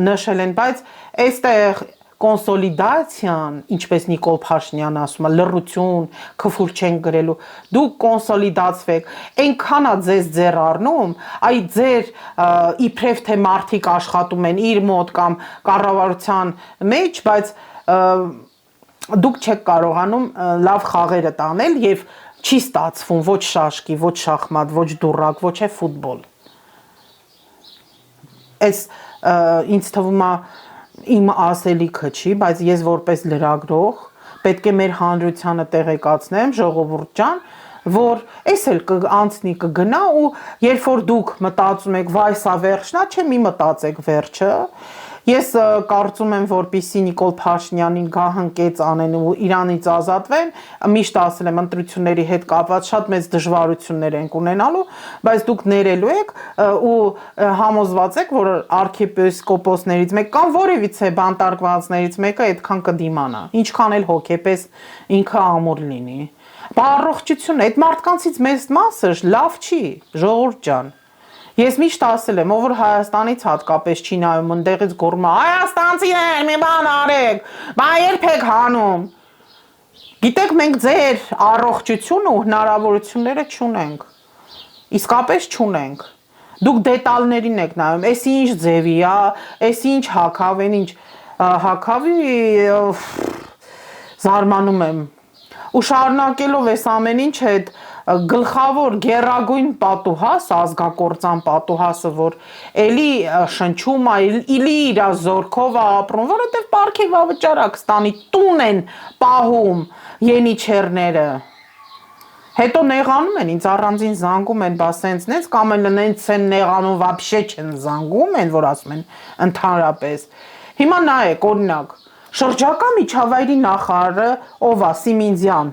նշել են, բայց այստեղ կոնսոլիդացիան, ինչպես Նիկոլ Փաշինյանը ասում է, լռություն, քֆուր չեն գրելու, դուք կոնսոլիդացվեք, այնքան է ձեզ ձեռ առնում, այ ձեր իբրև թե մարդիկ աշխատում են իր մոտ կամ կառավարության մեջ, բայց դուք չեք կարողանում լավ խաղերը տանել եւ չի ստացվում ոչ շաշկի, ոչ շախմատ, ոչ դուրակ, ոչ է ֆուտբոլ։ Այս ինձ թվում է իմ ասելիքը չի, բայց ես որպես լրագրող պետք է մեր հանրությանը տեղեկացնեմ, ժողովուրդ ջան, որ այս էլ անցնի կգնա ու երբ որ դուք մտածում եք վայ սա վերջնա, չէ մի մտածեք վերջը։ Ես կարծում եմ, որպեսզի Նիկոլ Փաշինյանին գահընկեց անեն ու Իրանից ազատվեն, միշտ ասել եմ ընտրությունների հետ կապված շատ մեծ դժվարություններ ենք ունենալու, բայց դուք ներելու եք ու համոզված եք, որ arczepiskopos-ներից մեկ կամ որևիցե բանտարկվածներից մեկը այդքան կդիմանա, ինչքան էլ հոգեպես ինքը ամուր լինի։ Բա առողջություն, այդ մարդկանցից մեծ մասը լավ չի, ժողովուրդ ջան։ Ես միշտ ասել եմ, ով որ Հայաստանից հատկապես չի նայում, ընդեղից գոռում է Հայաստանցիներ, մի բան արեք, բա երբ եք հանում։ Գիտեք, մենք ձեր առողջությունը ու հնարավորությունները չունենք։ Իսկապես չունենք։ Դուք դետալներին եք նայում, էս ինչ ձևի է, էս ինչ հագավ, ինչ հագավի զարմանում եմ։ Ու շարունակելով այս ամեն ինչ հետ գլխավոր գերագույն պատուհաս, ազգակործան պատուհասը, որ էլի շնչում է, էլի իր զորքով է ապրում, որովհետև Պարքեվավճարակստանի տուն են պահում Ենիչերները։ Հետո նեղանում են, ինձ առանձին զանգում են, բա սենց կամ էլ նենց են նեղանում, վաբշե չեն զանգում են, որ ասում են ընդհանրապես։ Հիմա նայեք, օրինակ, շրջակա միջավայրի նախարարը ով է, Սիմինձյան,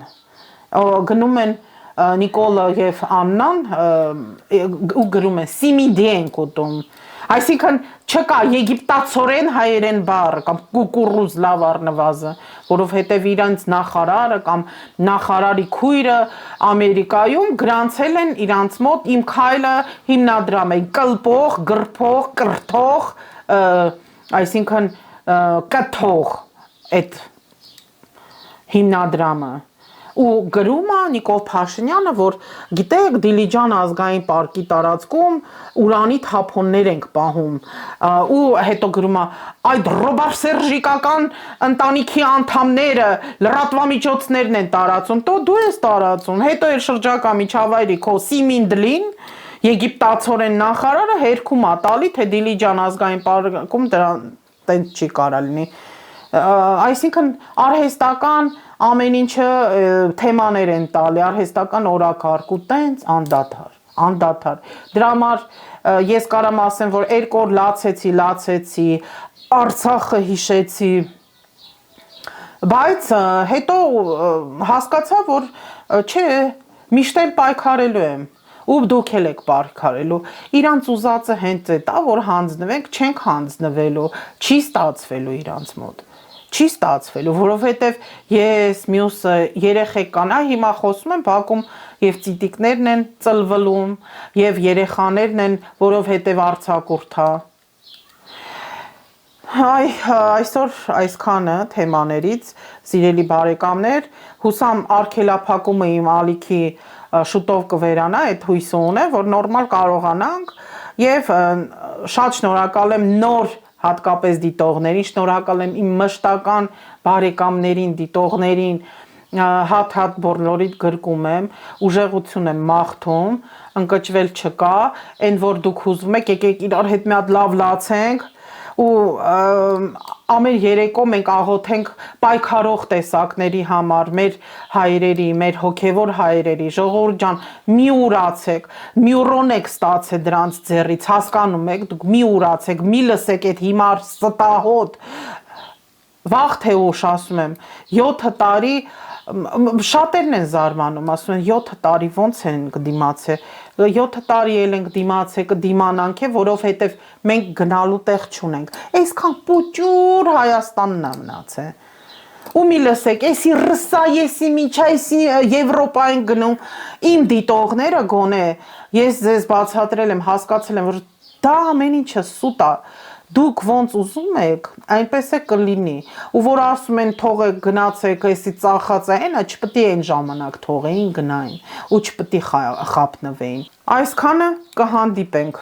գնում են Նիկոլը եւ Աննան ու գրում են Սիմիդի են կոտում, այսինքն չկա եգիպտացորեն հայերեն բառ կամ կուկուռուզ լավ առնվազը, որովհետև իրանց նախարարը կամ նախարարի քույրը Ամերիկայում գրանցել են իրանց մոտ իմ քայլը հիմնադրամ է կլպող, գրփող, կրթող, այսինքն կթող այդ հիմնադրամը ու գրում է Նիկոլ Փաշինյանը, որ գիտեք Դիլիջան ազգային պարկի տարածքում ուրանի թափոններ ենք պահում ու հետո գրում է այդ ռոբարսերժիկական ընտանիքի անդամները լրատվամիջոցներն են տարածում, դու ես տարածում, հետո էլ շրջակա միջավայրի քո Սիմինդլին եգիպտացորեն նախարարը հերքում է տալի, թե Դիլիջան ազգային պարկում դրան տենց չի կարա լինի, այսինքն արհեստական ամեն ինչը թեմաներ են տալի, արհեստական օրակարգ ու տենց անդադար, անդադար։ Դրա համար ես կարամ ասեմ, որ երկու օր լացեցի, Արցախը հիշեցի, բայց հետո հասկացա, որ չէ, միշտ էլ պայքարելու եմ, ու դուք էլ եք պայքարելու, իրանց ուզածը հենց է դա, որ հանձնվենք, չենք հանձնվելու, չի ստացվելու իրանց մոտ, չի ստացվելու, որովհետև ես, մյուսը, երեխեք կան, հիմա խոսում եմ Բաքում և ծիտիկներն են ծլվլում, և երեխաներն են, որովհետև արձակուրդա։ Այսօր այսքանը թեմաներից, սիրելի բարեկամներ, հուսամ արգելափակումը իմ ալիքի շուտով կվերանա, այդ հույսը ունեմ, որ նորմալ կարողանանք և շատ շնորհակալ եմ նոր հատկապես դիտողներին, շնորհակալ եմ իմ մշտական բարեկամներին, դիտողներին, հատ բոլորիդ գրկում եմ, ուժեղություն եմ մաղթում, ընկճվել չկա, այն որ դուք հուզվում եք, եկեք իրար հետ մի հատ լավ լացենք, ու ամեն երեկո մենք աղոթենք պայքարող տեսակների համար, մեր հայրերի, մեր հոգևոր հայրերի, ժողովուրդ ջան, մի ուրացեք, մի ուրոնեք ստացե դրանց ձեռից, հասկանում եք, դուք մի ուրացեք, մի լսեք այդ հիմար ստահոտ, վաղ թե ուշ ասում եմ, 7 տարի, շատերն են զարմանում, ասում են 7 տարի ոնց են կդիմացել, 7 տարի էլ ենք դիմացել, կդիմանանք է, որովհետև մենք գնալու տեղ չունենք, այսքան պուճուր Հայաստանն է մնացել, ու մի լսեք, եսի ռսա, եսի միջա, եսի Եվրոպա են գնում, իմ դիտողները գոնե, ես ձեզ բացատրել եմ, հասկացել եմ, որ դա ամեն ինչը սուտ է, դուք ոնց ուզում եք, այնպես է կլինի, ու որ ասում են թողեք գնացեք, եսի ծախած է, այնա չպտի այն ժամանակ թողեին գնային, ու չպտի խապնվեին, այսքանը կհանդիպենք։